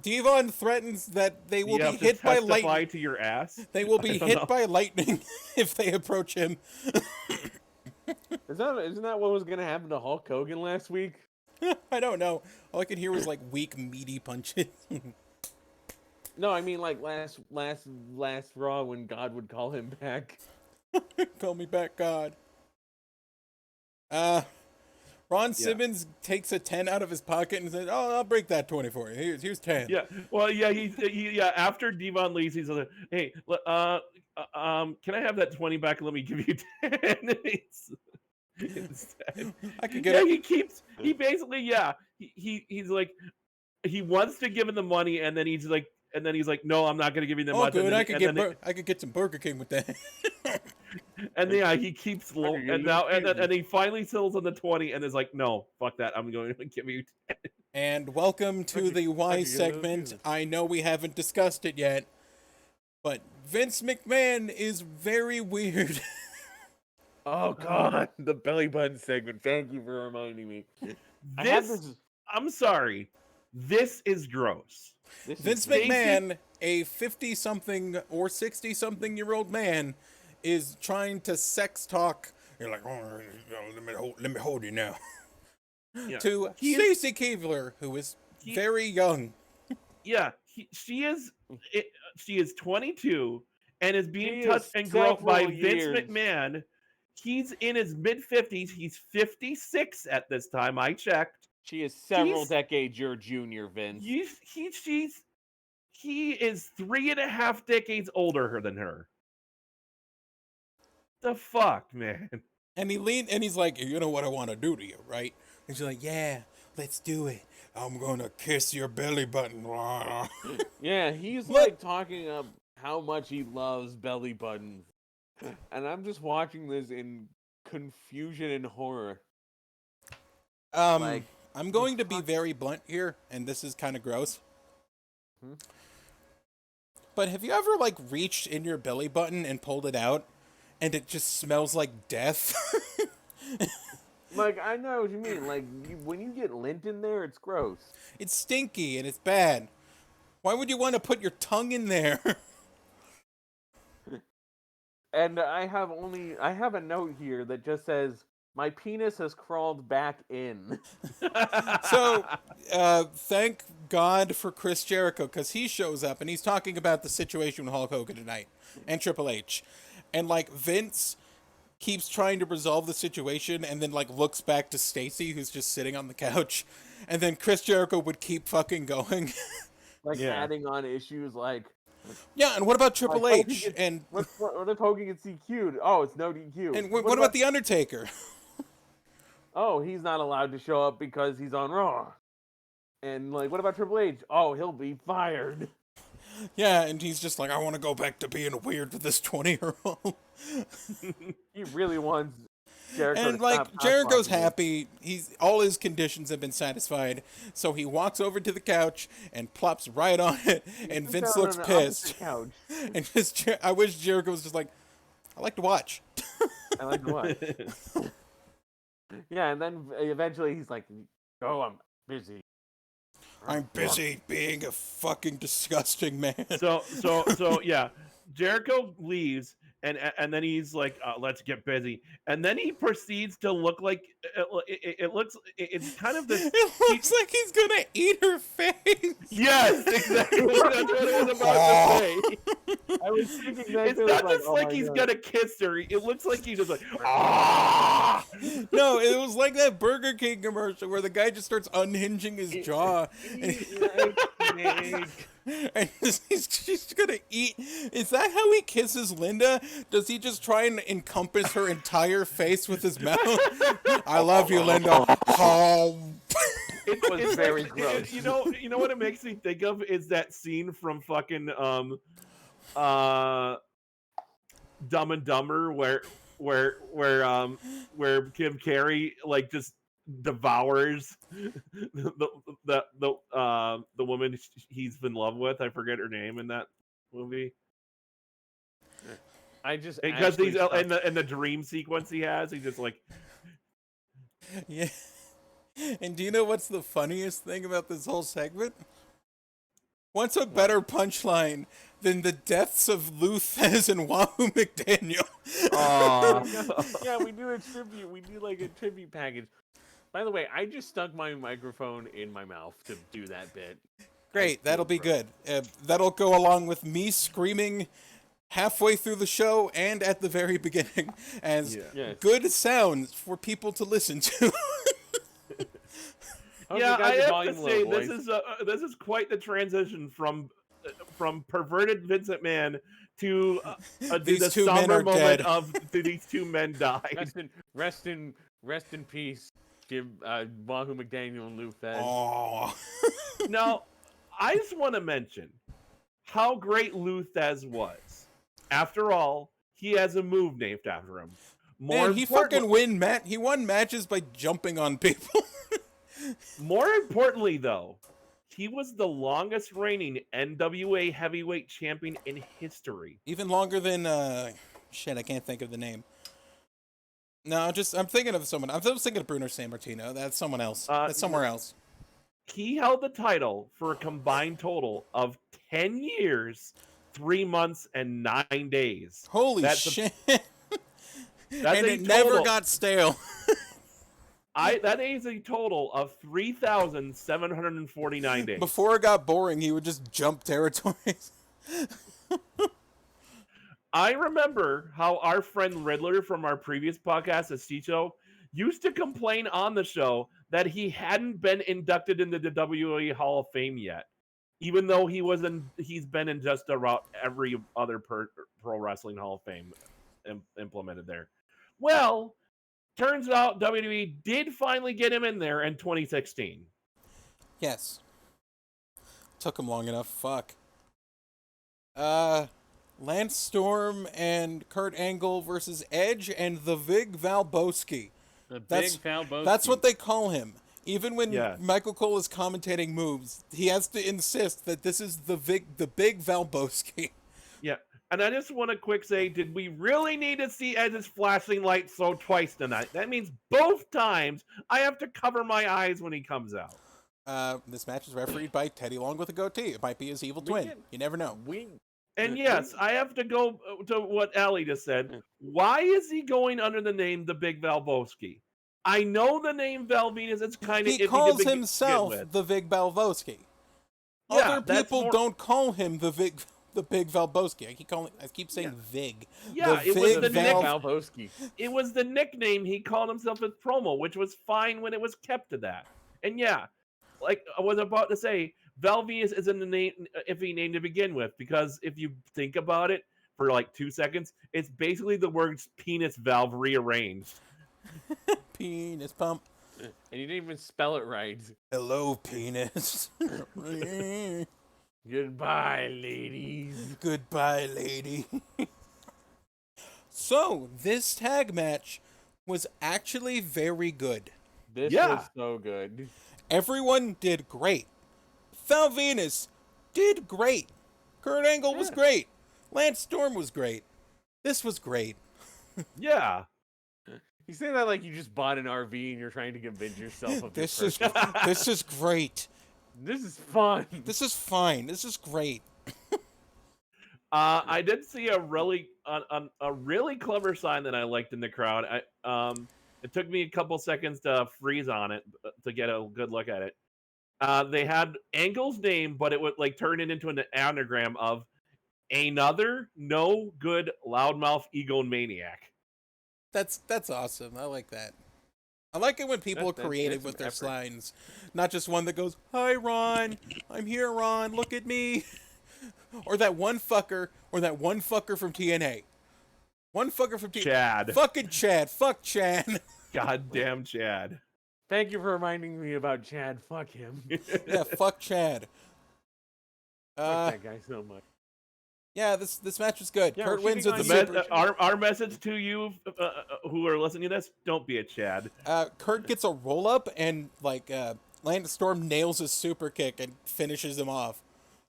Devon threatens that they will You be have to hit by testify lightning. to your ass. They will be I don't hit know. by lightning if they approach him. Isn't that what was gonna happen to Hulk Hogan last week? I don't know. All I could hear was like weak, meaty punches. No, I mean like last Raw when God would call him back. Call me back, God. Ron Simmons takes a 10 out of his pocket and says, "Oh, I'll break that 20 for you. Here's 10." Yeah. Well, yeah. He after Devon leaves, he's like, "Hey, can I have that 20 back and let me give you 10?" Instead. I could get it. He's like, he wants to give him the money, and then he's like, no, I'm not going to give you the Oh, money. good. I could get some Burger King with that. And yeah, he keeps low, and he finally settles on the 20, and is like, no, fuck that, I'm going to give you 10. And welcome to the Y segment. I know we haven't discussed it yet, but Vince McMahon is very weird. Oh God, the belly button segment. Thank you for reminding me. I'm sorry. This is gross. Vince McMahon, a 50-something or 60-something-year-old man, is trying to sex talk. You're like, "Oh, let me hold you now." Yeah. To Stacey Keebler, who is very young. Yeah, she is 22 and is being touched and groped by Vince McMahon. He's in his mid-50s. He's 56 at this time. I checked. She is several decades your junior, Vince. He is 3.5 decades older than her. The fuck, man. And he's like, "You know what I want to do to you, right?" And she's like, "Yeah, let's do it. I'm gonna kiss your belly button." Yeah, he's like talking up how much he loves belly buttons. And I'm just watching this in confusion and horror. I'm going to be very blunt here, and this is kind of gross. But have you ever like reached in your belly button and pulled it out, and it just smells like death? Like, I know what you mean. Like, when you get lint in there, it's gross. It's stinky and it's bad. Why would you want to put your tongue in there? And I have a note here that just says, "My penis has crawled back in." So, thank God for Chris Jericho, because he shows up and he's talking about the situation with Hulk Hogan tonight and Triple H. And, like, Vince keeps trying to resolve the situation and then, like, looks back to Stacey, who's just sitting on the couch. And then Chris Jericho would keep fucking going. Like, adding on issues like... Yeah, and what about Triple H? And what if Hogan gets DQ'd? Oh, it's no DQ. And what about The Undertaker? Oh, he's not allowed to show up because he's on Raw. And, like, what about Triple H? Oh, he'll be fired. Yeah, and he's just like, "I want to go back to being weird with this 20-year-old. He really wants Jericho And, to like, stop Jericho's him. happy. All his conditions have been satisfied. So he walks over to the couch and plops right on it. And Vince looks pissed. Couch. And I wish Jericho was just like, "I like to watch." I like to watch. Yeah, and then eventually he's like, "Oh, I'm busy. I'm busy being a fucking disgusting man. So yeah, Jericho leaves, and then he's like, "Let's get busy," and then he proceeds to look like it's kind of this. It looks like he's gonna eat her face. Yes, exactly. That's what I was about to say. I was thinking that. It's not just like he's gonna kiss her. It looks like he's just like, No, it was like that Burger King commercial where the guy just starts unhinging his jaw. And he's just gonna eat. Is that how he kisses Linda? Does he just try and encompass her entire face with his mouth? I love you, Linda. It was very gross. You know what it makes me think of is that scene from fucking Dumb and Dumber where Kim Carrey like just devours the woman he's in love with. I forget her name in that movie. I just because he's in the dream sequence he has. He's just like, yeah. And do you know what's the funniest thing about this whole segment? What's a better punchline than the deaths of Luthez and Wahoo McDaniel? Yeah, we do a tribute. We do like a tribute package. By the way, I just stuck my microphone in my mouth to do that bit. Great, that'll be good. That'll go along with me screaming halfway through the show and at the very beginning as good sounds for people to listen to. Yeah, I have to say this is quite the transition from perverted Vince McMahon to the somber moment of these two men die. Rest in peace. Give Wahoo McDaniel and Lou Fez. Oh. Now, I just want to mention how great Lou Thez was. After all, he has a move named after him. He fucking he won matches by jumping on people. More importantly, though, he was the longest reigning NWA heavyweight champion in history. Even longer than shit, I can't think of the name. No, I'm thinking of someone. I was thinking of Bruno Sammartino. That's someone else. That's somewhere else. He held the title for a combined total of 10 years, 3 months, and 9 days. Holy shit. And it never got stale. That is a total of 3,749 days. Before it got boring, he would just jump territories. I remember how our friend Riddler from our previous podcast, Esticho, used to complain on the show that he hadn't been inducted into the WWE Hall of Fame yet, even though he's been in just about every other Pro Wrestling Hall of Fame implemented there. Well, turns out WWE did finally get him in there in 2016. Yes. Took him long enough. Fuck. Lance Storm and Kurt Angle versus Edge and the Big Valboski. That's what they call him. Even when Michael Cole is commentating moves, he has to insist that this is the Big Valboski. Yeah. And I just want to quick say, did we really need to see Edge's flashing light show twice tonight? That means both times I have to cover my eyes when he comes out. This match is refereed by Teddy Long with a goatee. It might be his evil twin. You never know. And yes, I have to go to what Alli just said. Why is he going under the name the Big Valboski? I know the name Val Venus. It's kind of he calls himself the Big Valboski. Other people don't call him the Big Valboski. I keep saying Vig. Yeah, it was the Nick Valboski. It was the nickname he called himself as promo, which was fine when it was kept to that. And yeah, like I was about to say, Val Venus isn't the name iffy name to begin with, because if you think about it for like 2 seconds, it's basically the words penis valve rearranged. Penis pump. And you didn't even spell it right. Hello, penis. Goodbye, ladies. Goodbye, lady. So, this tag match was actually very good. This was so good. Everyone did great. Val Venus did great. Kurt Angle was great. Lance Storm was great. This was great. Yeah. You say that like you just bought an RV and you're trying to convince yourself of this is great. This is fun. This is fine. This is great. I did see a really clever sign that I liked in the crowd. It took me a couple seconds to freeze on it to get a good look at it. They had Angle's name, but it would like turn it into an anagram of another no good loudmouth egomaniac. That's awesome. I like that. I like it when people are creative with their effort. lines, not just one that goes, "Hi, Ron. I'm here, Ron. Look at me." Or that one fucker from TNA. One fucker from TNA. Chad. Fucking Chad. Fuck Chad. Goddamn Chad. Thank you for reminding me about Chad. Fuck him. Yeah, fuck Chad. Fuck that guy so much. Yeah, this match was good. Yeah, Kurt we're wins with the shitting on super. Our message to you who are listening to this: don't be a Chad. Kurt gets a roll up and Lance Storm nails his super kick and finishes him off.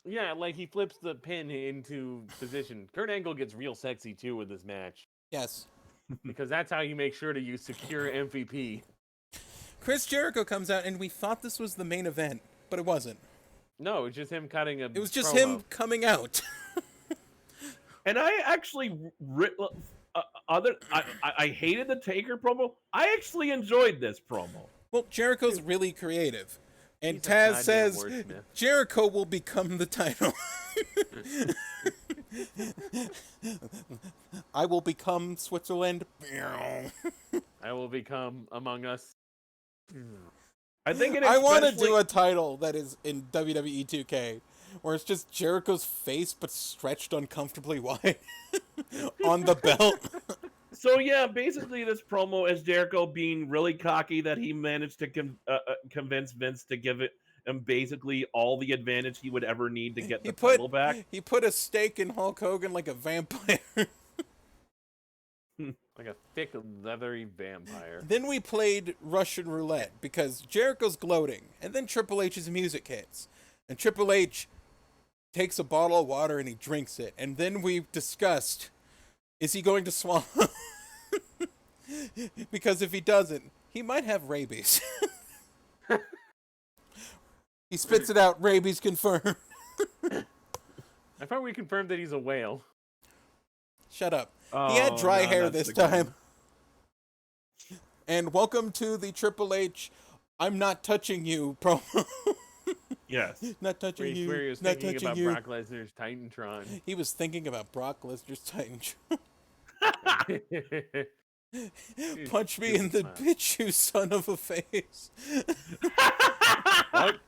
Yeah, like he flips the pin into position. Kurt Angle gets real sexy too with this match Yes. because that's how you make sure to use secure MVP. Chris Jericho comes out and we thought this was the main event, but it wasn't. No, it's just him cutting a. It was just promo. him coming out. And I actually I hated the Taker promo. I actually enjoyed this promo. Well, Jericho's really creative. And He's a Taz goddamn says wordsmith. Jericho will become the title. I will become Switzerland. I will become Among Us. I think it. I want to do a title that is in WWE 2K, where it's just Jericho's face but stretched uncomfortably wide on the belt. So yeah, basically this promo is Jericho being really cocky that he managed to convince Vince to give him basically all the advantage he would ever need to get the title back. He put a stake in Hulk Hogan like a vampire. Like a thick, leathery vampire. Then we played Russian roulette because Jericho's gloating, and then Triple H's music hits. And Triple H takes a bottle of water and he drinks it. And then we discussed, is he going to swallow? Because if he doesn't, he might have rabies. He spits it out, rabies confirmed. I thought we confirmed that he's a whale. Shut up. He had dry hair this time. And welcome to the Triple H I'm not touching you promo. Yes. Not touching Where he you. was Not thinking touching about you. Brock Lesnar's Titantron. He was thinking about Brock Lesnar's Titantron. Punch me in the bitch, you son of a face. What?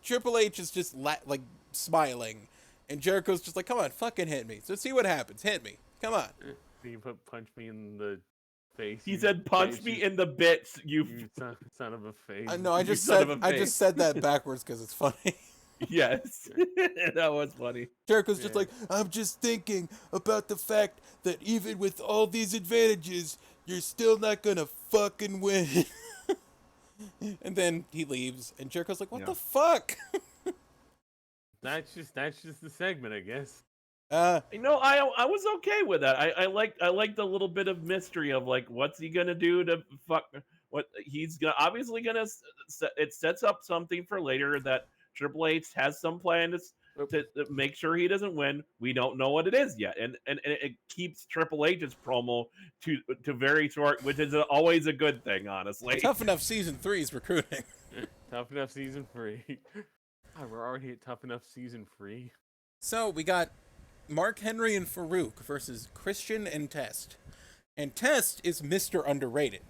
Triple H is just like smiling, and Jericho's just like, "Come on, fucking hit me. Let's see what happens. Hit me. Come on." You put punch me in the face. He said, "Punch me in the bits, you." You son of a face. No, I You just son said of a I face. just said that backwards because it's funny. Yes, that was funny. Jericho's just like, "I'm just thinking about the fact that even with all these advantages, you're still not gonna fucking win." And then he leaves, and Jericho's like, "What the fuck?" That's just the segment, I guess. You know, I was okay with that. I liked the little bit of mystery of like, what's he gonna do to fuck? What he's obviously gonna. It sets up something for later that Triple H has some plan to make sure he doesn't win. We don't know what it is yet, and it keeps Triple H's promo to very short, which is always a good thing, honestly. Tough Enough Season 3 is recruiting. Tough Enough Season 3. God, we're already at Tough Enough Season 3. So we got Mark Henry and Farouk versus Christian and Test. And Test is Mr. Underrated.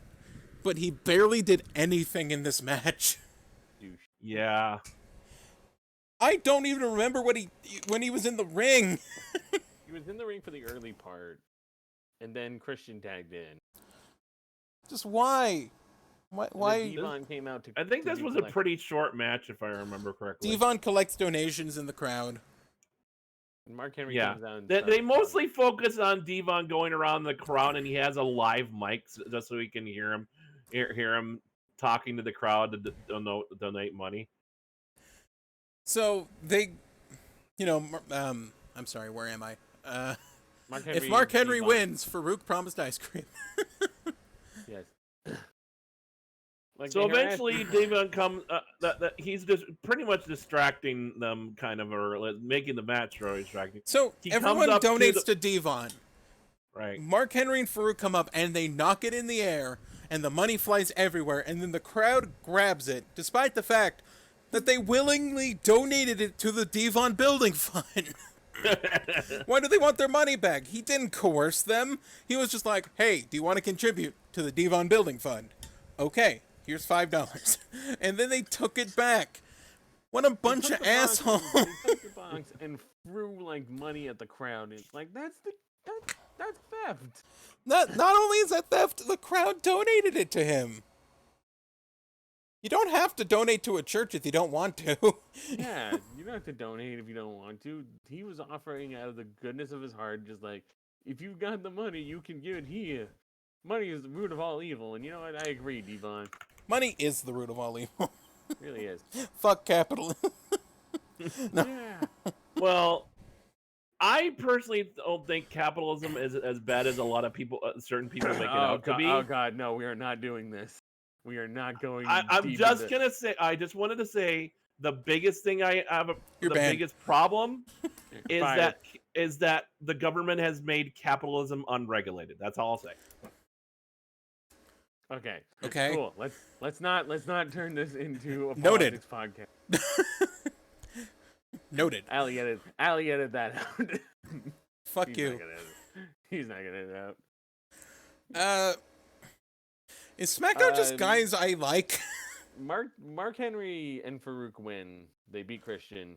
But he barely did anything in this match. Douche. Yeah. I don't even remember when he was in the ring. He was in the ring for the early part, and then Christian tagged in. Just why? Why? Devon came out to. I think to this do was a collect- pretty short match, if I remember correctly. Devon collects donations in the crowd. And Mark Henry Yeah, comes out. And they starts mostly focus on Devon going around the crowd, and he has a live mic just so he can hear him talking to the crowd to donate money. So they, I'm sorry, where am I? If Mark Henry wins, Farouk promised ice cream. Yes. Like So they harass- eventually, Devon comes. He's just pretty much distracting them, kind of, or making the match really distracting. So He everyone comes up to donates the- to Devon. Right. Mark Henry and Farouk come up and they knock it in the air, and the money flies everywhere, and then the crowd grabs it, despite the fact that they willingly donated it to the Devon Building Fund. Why do they want their money back? He didn't coerce them. He was just like, hey, do you want to contribute to the Devon Building Fund? Okay, here's $5. And then they took it back. What a bunch of assholes. They took the box and threw like money at the crowd. It's like that's theft. Not only is that theft, the crowd donated it to him. You don't have to donate to a church if you don't want to. Yeah, you don't have to donate if you don't want to. He was offering out of the goodness of his heart, just like, if you've got the money, you can give it here. Money is the root of all evil, and you know what? I agree, Devon. Money is the root of all evil. It really is. Fuck capitalism. No. Yeah. Well, I personally don't think capitalism is as bad as a lot of people, certain people make it out to be. Oh God, no, we are not doing this. We are not going. I'm deep just into- gonna say. I just wanted to say the biggest thing I have, You're the banned. biggest problem is Fired. that the government has made capitalism unregulated. That's all I'll say. Okay. Okay. Cool. Let's not turn this into a Noted. politics podcast. Noted. Alli edit that out. Fuck He's you. Not gonna edit it. He's not gonna edit it out. Is SmackDown just guys I like? Mark Henry and Farouk win. They beat Christian.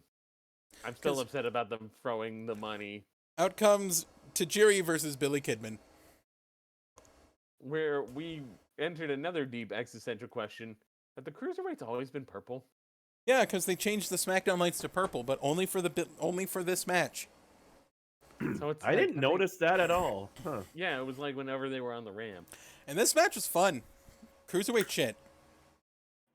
I'm still 'Cause- upset about them throwing the money. Out comes Tajiri versus Billy Kidman. Where we entered another deep existential question. Have the cruiserweights always been purple? Yeah, because they changed the SmackDown lights to purple, but only for this match. So it's I didn't notice that at all. Huh. Yeah, it was like whenever they were on the ramp. And this match was fun. Cruiserweight shit.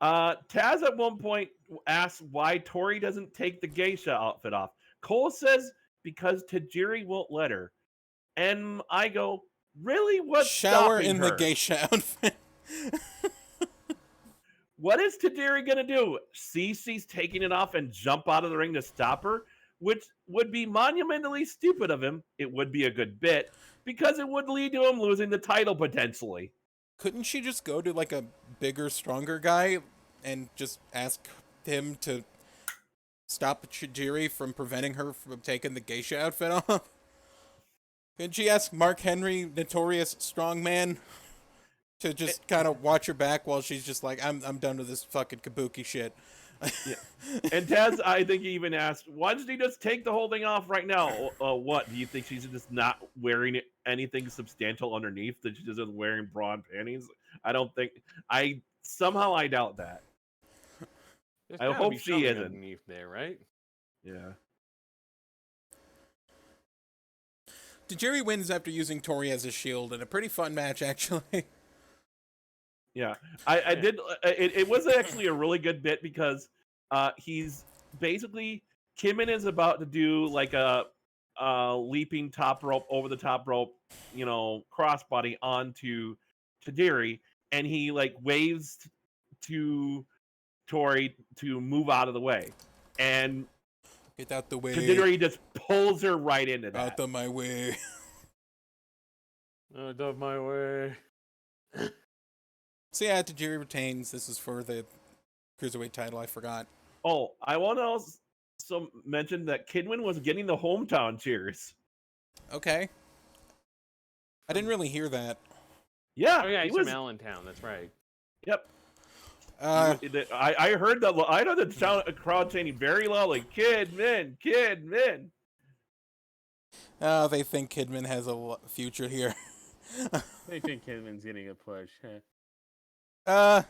Taz at one point asks why Tori doesn't take the geisha outfit off. Cole says because Tajiri won't let her. And I go, really? What's Shower stopping in her? the geisha outfit. What is Tajiri gonna do? See she's taking it off and jump out of the ring to stop her? Which would be monumentally stupid of him. It would be a good bit because it would lead to him losing the title potentially. Couldn't she just go to like a bigger, stronger guy and just ask him to stop Tajiri from preventing her from taking the geisha outfit off? Couldn't she ask Mark Henry, notorious strongman, to just kind of watch her back while she's just like, I'm done with this fucking kabuki shit. Yeah. And Taz, I think he even asked, why doesn't he just take the whole thing off right now? What? Do you think she's just not wearing anything substantial underneath? That she's just wearing bra and panties? I don't think. I doubt that. There's I gotta hope be she something isn't. underneath there, right? Yeah. Tajiri wins after using Tori as a shield in a pretty fun match, actually. Yeah, I did. It was actually a really good bit because he's basically Kidman is about to do like a leaping top rope over the top rope, crossbody onto Tajiri, and he like waves to Tori to move out of the way, and Get out the way. Tajiri just pulls her right into that. Out of my way. Out of my way. So yeah, Tajiri retains. This is for the Cruiserweight title, I forgot. Oh, I want to also mention that Kidman was getting the hometown cheers. Okay. I didn't really hear that. Yeah, Oh yeah, he he's was. from Allentown. That's right. Yep. I I heard that. I know the crowd chanting very loudly, "Kidman, Kidman." they think Kidman has a future here. They think Kidman's getting a push. Huh?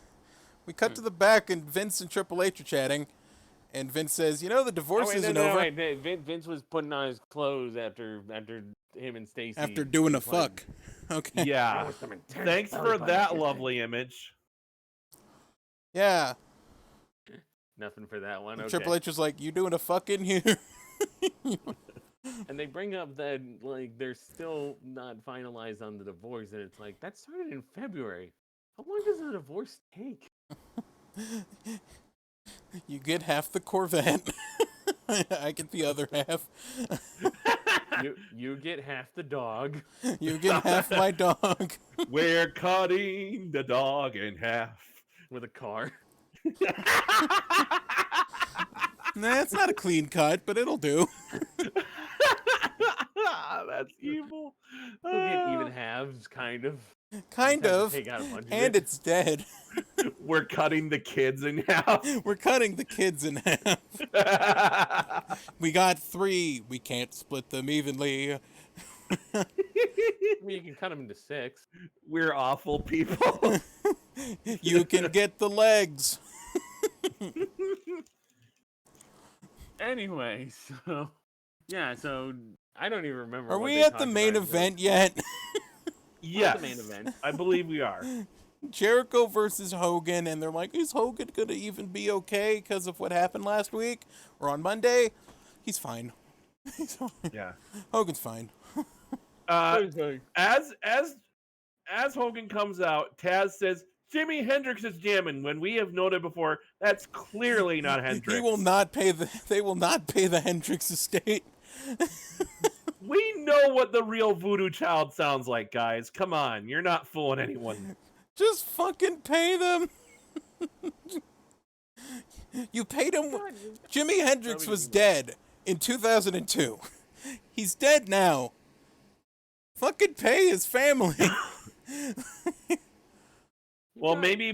We cut to the back, and Vince and Triple H are chatting, and Vince says, "The divorce isn't over." Wait. Vince was putting on his clothes after him and Stacy. After doing a played. fuck. Okay. Yeah. That was some intense Thanks belly for button that kissing. lovely image. Yeah. Nothing for that one. And Okay. Triple H was like, "You doing a fuck in here?" And they bring up that like they're still not finalized on the divorce, and it's like that started in February. How long does a divorce take? You get half the Corvette. I get the other half. You get half the dog. You get half my dog. We're cutting the dog in half. With a car. Nah, it's not a clean cut, but it'll do. Hogan even halves, kind of. Kind Just have to of. take out a bunch of And it. it's dead. We're cutting the kids in half. We're cutting the kids in half. We got 3. We can't split them evenly. I mean, you can cut them into 6. We're awful people. You can get the legs. Anyway, so yeah, so I don't even remember. Are what we they at the talked main about, event yet? Yes, main event. I believe we are. Jericho versus Hogan, and they're like, is Hogan gonna even be okay because of what happened last week or on Monday? He's fine. He's fine. Yeah. Hogan's fine. As Hogan comes out, Taz says Jimi Hendrix is jamming. When we have noted before, that's clearly not Hendrix. He will not pay the. They will not pay the Hendrix estate. We know what the real Voodoo Child sounds like, guys. Come on, you're not fooling anyone. Just fucking pay them. You paid him. Jimi Hendrix was dead in 2002. He's dead now. Fucking pay his family. Well, maybe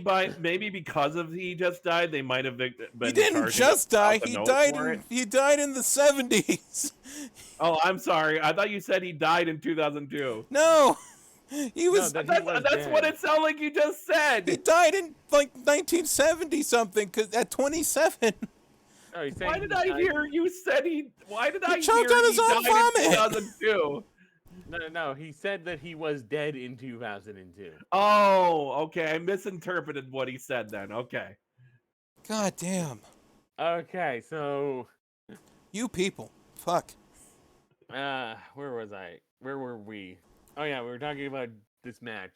because of he just died, they might have been. He didn't just die. He died in the 70s. Oh, I'm sorry. I thought you said he died in 2002. No, he was. No, That's what it sounded like you just said. He died in like 1970 something. Cause at 27. Oh, he's saying Why did I hear you said he? Why did I hear choked on his he own died in vomit. 2002? No. He said that he was dead in 2002. Oh, okay. I misinterpreted what he said then. Okay. God damn. Okay, so You people. Fuck. where was I? Where were we? Oh yeah, we were talking about this match.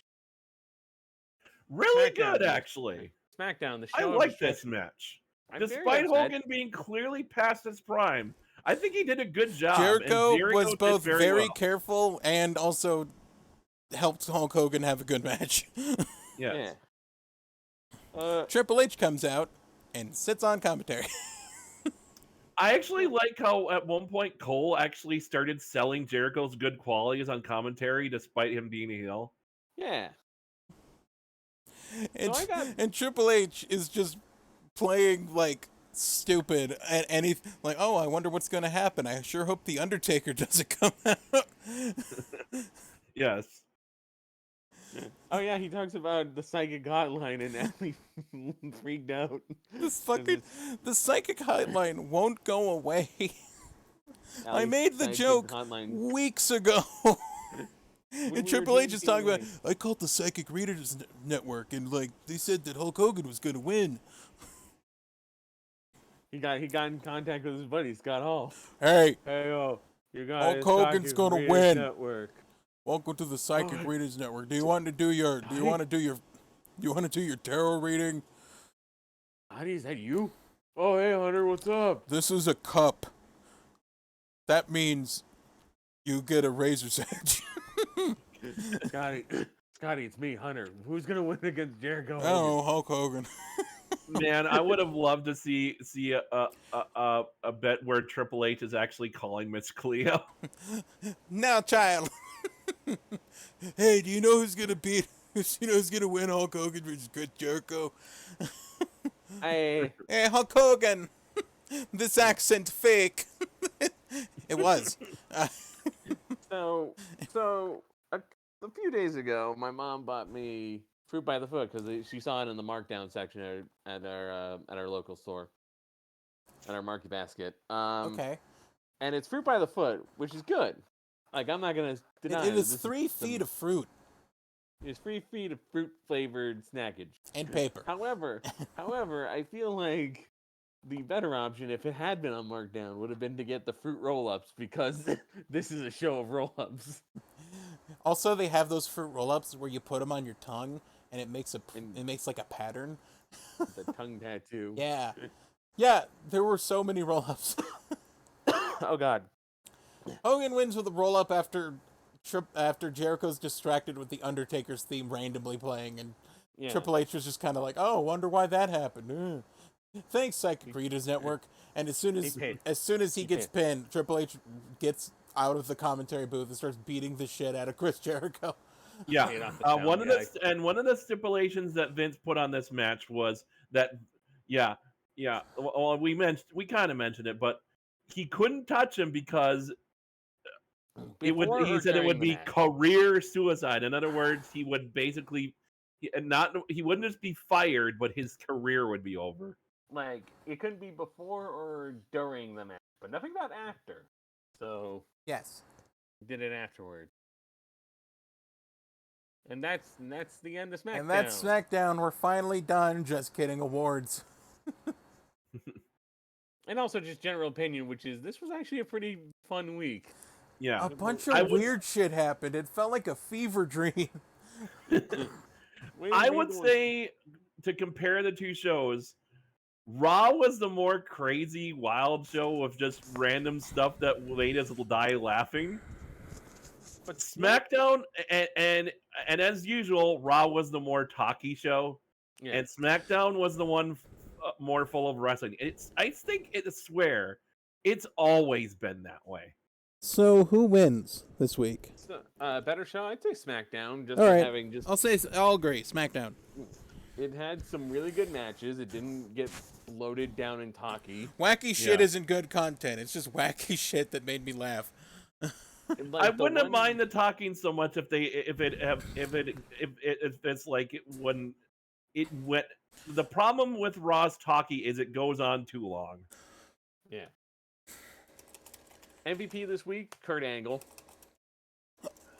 Really SmackDown. good, actually. SmackDown, the I show. like this match. I'm very Despite upset. Hogan being clearly past his prime, I think he did a good job. Jericho and was did both very well. careful and also helped Hulk Hogan have a good match. Yes. Yeah. Triple H comes out and sits on commentary. I actually like how at one point Cole actually started selling Jericho's good qualities on commentary despite him being a heel. Yeah. And, So I got- and Triple H is just playing like stupid at any like, oh, I wonder what's gonna happen. I sure hope the Undertaker doesn't come out. Yes. Oh yeah, he talks about the psychic hotline and Alli freaked out. This fucking the psychic hotline won't go away. I Alli's made the psychic joke hotline. weeks ago. we And were Triple H is talking drinking, about, I called the Psychic Readers Network, and like they said that Hulk Hogan was gonna win. He got in contact with his buddy Scott Hall. Hey, Hey you got Hulk Hogan's gonna win. Network. welcome to the Psychic Readers Network. Do you want to do your tarot reading? Honey, is that you? Oh hey Hunter, what's up? This is a cup. That means you get a razor's edge. Scotty, it's me, Hunter. Who's gonna win against Jericho? Oh, Hulk Hogan. Man, I would have loved to see a bet where Triple H is actually calling Miss Cleo. Now, child. Hey, do you know who's gonna beat? You know who's gonna win Hulk Hogan versus Chris Jericho? Hey, Hey, Hulk Hogan. This accent fake. It was. so a few days ago, my mom bought me fruit by the foot because she saw it in the markdown section at our local store, at our market basket. Okay. And it's fruit by the foot, which is good. Like I'm not gonna deny It is this 3 feet of fruit It's 3 feet of fruit flavored snackage. and paper. However, I feel like the better option, if it had been on markdown, would have been to get the fruit roll-ups because this is a show of roll-ups. Also, they have those fruit roll-ups where you put them on your tongue and it makes like a pattern. The tongue tattoo. Yeah. Yeah, there were so many roll-ups. Oh God. Hogan wins with a roll-up after Jericho's distracted with the Undertaker's theme randomly playing, and Yeah. Triple H was just kind of like, "Oh, wonder why that happened." Thanks, Psychic Readers Network. And as soon as he gets pinned, Triple H gets out of the commentary booth and starts beating the shit out of Chris Jericho. Yeah. Get off the town One guy. one of the stipulations that Vince put on this match was that, yeah. Well, we kind of mentioned it, but he couldn't touch him because Before he or said it during would the be match? career suicide. In other words, he would basically he wouldn't just be fired, but his career would be over. Like, it couldn't be before or during the match, but nothing about after. So, Yes. did it afterward. And that's the end of SmackDown. And that's SmackDown. We're finally done. Just kidding. Awards. And also just general opinion, which is this was actually a pretty fun week. Yeah. A bunch of weird shit happened. It felt like a fever dream. I would say, to compare the two shows, Raw was the more crazy, wild show with just random stuff that made us die laughing. But SmackDown, and as usual, Raw was the more talky show, and SmackDown was the one more full of wrestling. I swear, it's always been that way. So who wins this week? Better show, I'd say SmackDown. Just All right. having just I'll agree. SmackDown. it had some really good matches. It didn't get loaded down and talky. Wacky shit isn't good content. It's just wacky shit that made me laugh. I wouldn't have mind the talking so much if it's like when it went. The problem with Raw's talkie is it goes on too long. Yeah. MVP this week, Kurt Angle.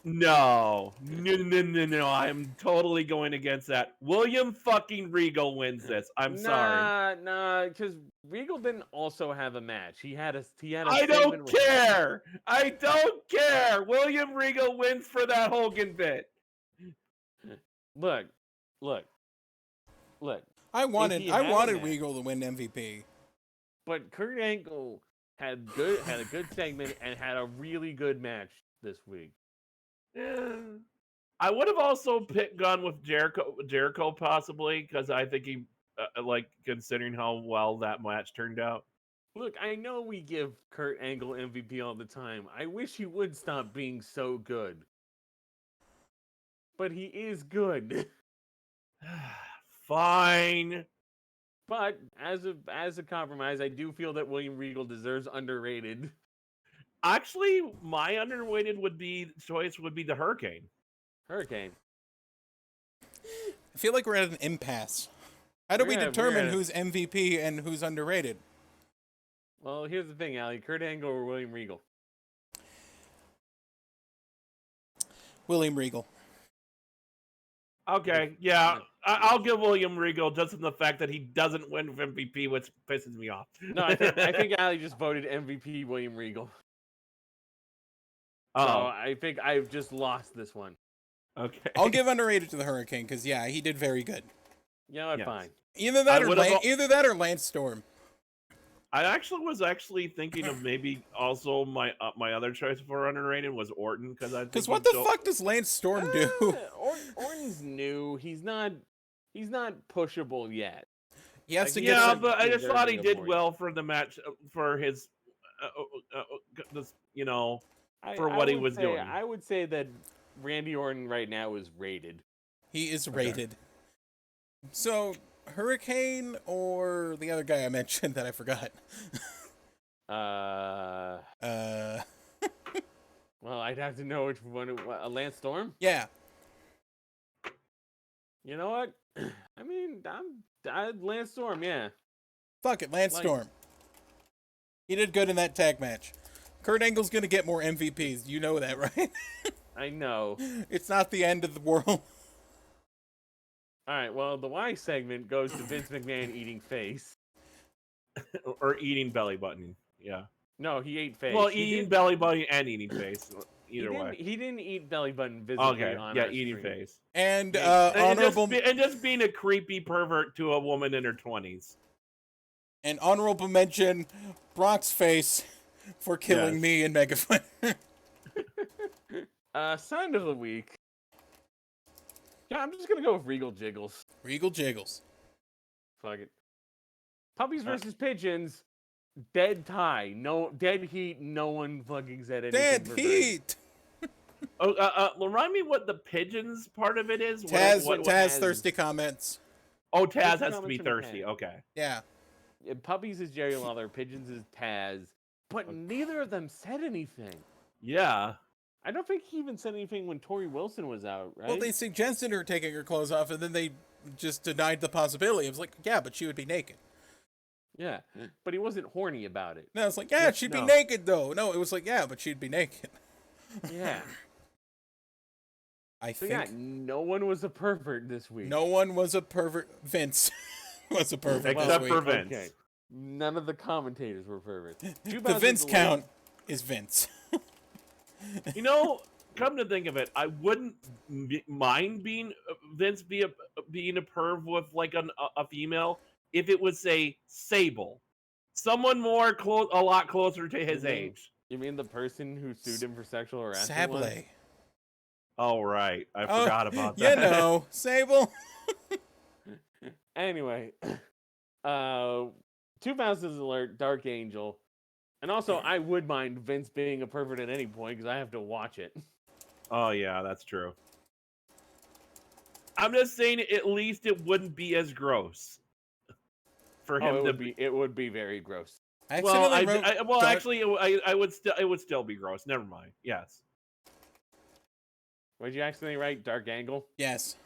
No. I'm totally going against that. William fucking Regal wins this. I'm sorry. Nah, because Regal didn't also have a match. He had a. I don't care. I don't care. William Regal wins for that Hogan bit. Look. I wanted Regal to win MVP. But Kurt Angle had a good segment and had a really good match this week. Yeah. I would have also gone with Jericho possibly, because I think he considering how well that match turned out. Look, I know we give Kurt Angle MVP all the time. I wish he would stop being so good. But he is good. Fine. But as a compromise, I do feel that William Regal deserves underrated. Actually, my underrated choice would be the Hurricane. Hurricane. I feel like we're at an impasse. How do we determine who's MVP and who's underrated? Well, here's the thing, Alli. Kurt Angle or William Regal? William Regal. Okay, yeah. I'll give William Regal just in the fact that he doesn't win with MVP, which pisses me off. No, I think Alli just voted MVP William Regal. Oh. So I think I've just lost this one. Okay. I'll give underrated to the Hurricane because he did very good. You know what? Fine. Either that or Lance Storm. I was thinking of maybe also my other choice for underrated was Orton because what the fuck does Lance Storm do? Orton's new. He's not pushable yet. He has to get. Yeah, but I just thought he did well for the match for his, for what he was doing. I would say that Randy Orton right now is rated. He is rated. So, Hurricane or the other guy I mentioned that I forgot? Well, I'd have to know which one. Lance Storm? Yeah. You know what? I mean, Lance Storm, yeah. Fuck it, Lance Storm. He did good in that tag match. Kurt Angle's gonna get more MVPs. You know that, right? I know. It's not the end of the world. All right, well, the Y segment goes to Vince McMahon eating face. Or eating belly button, yeah. No, he ate face. Well, eating belly button and eating face. Either way. He didn't eat belly button visibly on our eating screen. face. And honorable... And just being a creepy pervert to a woman in her 20s. And honorable mention, Brock's face for killing me in Mega Fighter. Sign of the week. Yeah, I'm just gonna go with Regal Jiggles. Regal Jiggles. Fuck it. Puppies versus pigeons. Dead tie. No dead heat. No one fucking said anything. Dead for heat. Remind me what the pigeons part of it is. Taz, What- Taz, thirsty comments. Oh, Taz Thirsty has to be comments from thirsty. Taz. Okay. Yeah. Puppies is Jerry Lawler. Pigeons is Taz. But neither of them said anything. Yeah. I don't think he even said anything when Tori Wilson was out, right? Well, they suggested her taking her clothes off, and then they just denied the possibility. It was like, yeah, but she would be naked. Yeah, but he wasn't horny about it. No, it's like, yeah, she'd be No. naked, though. No, it was like, yeah, but she'd be naked. Yeah. I So think yeah, no one was a pervert this week. no one was a pervert. Vince was a pervert Except this for week. Vince. Okay. None of the commentators were perverts. The Vince count is Vince. You know, come to think of it, I wouldn't mind being Vince being a perv with like a female if it was, say, Sable, someone more a lot closer to his age. You mean the person who sued him for sexual harassment? Sable. Oh right, I forgot about You that. know, Sable. Anyway, 2000s alert, Dark Angel. And also, I would mind Vince being a pervert at any point because I have to watch it. Oh yeah, that's true. I'm just saying, at least it wouldn't be as gross for him to be. It would be very gross. I Well, accidentally wrote Dark- actually, it would still be gross. Never mind. Yes. Would you accidentally write Dark Angle? Yes.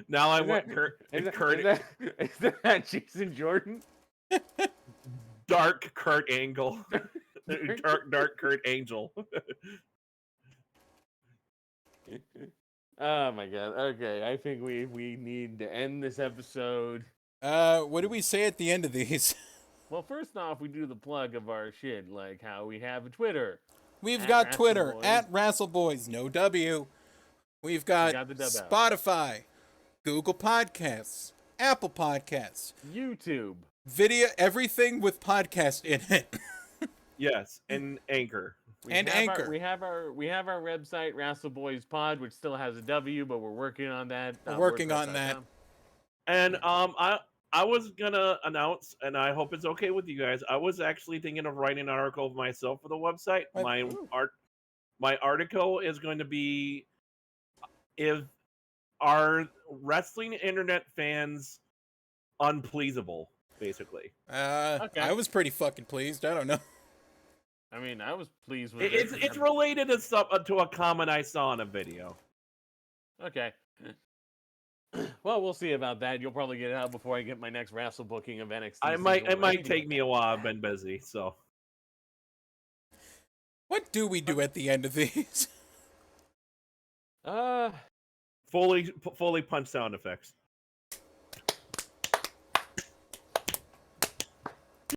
Now I Is want that- Kurt, is that Jason Jordan? dark Kurt Angle, dark Kurt Angel. Oh my god. Okay, I think we need to end this episode. What do we say at the end of these? Well, first off, we do the plug of our shit, like how we have a Twitter. We've At got Wrestle Twitter Boys. at Wrestle Boys, no W. We've got got the dub out. Spotify, Google Podcasts, Apple Podcasts, YouTube. video, everything with podcast in it. Yes, and Anchor. And have Anchor. we have our website, Wrestle Boys Pod, which still has a W, but we're working on that. We're working on that. WordPress.com. And I was gonna announce, and I hope it's okay with you guys. I was actually thinking of writing an article of myself for the website. What? My article is going to be if are wrestling internet fans unpleasable, basically. Okay. I was pretty fucking pleased. I don't know. I mean, I was pleased with It's related to a comment I saw in a video. Okay. Well, we'll see about that. You'll probably get it out before I get my next Wrestle booking of NXT. It might take me a while. I've been busy, so. What do we do at the end of these? Fully punch sound effects.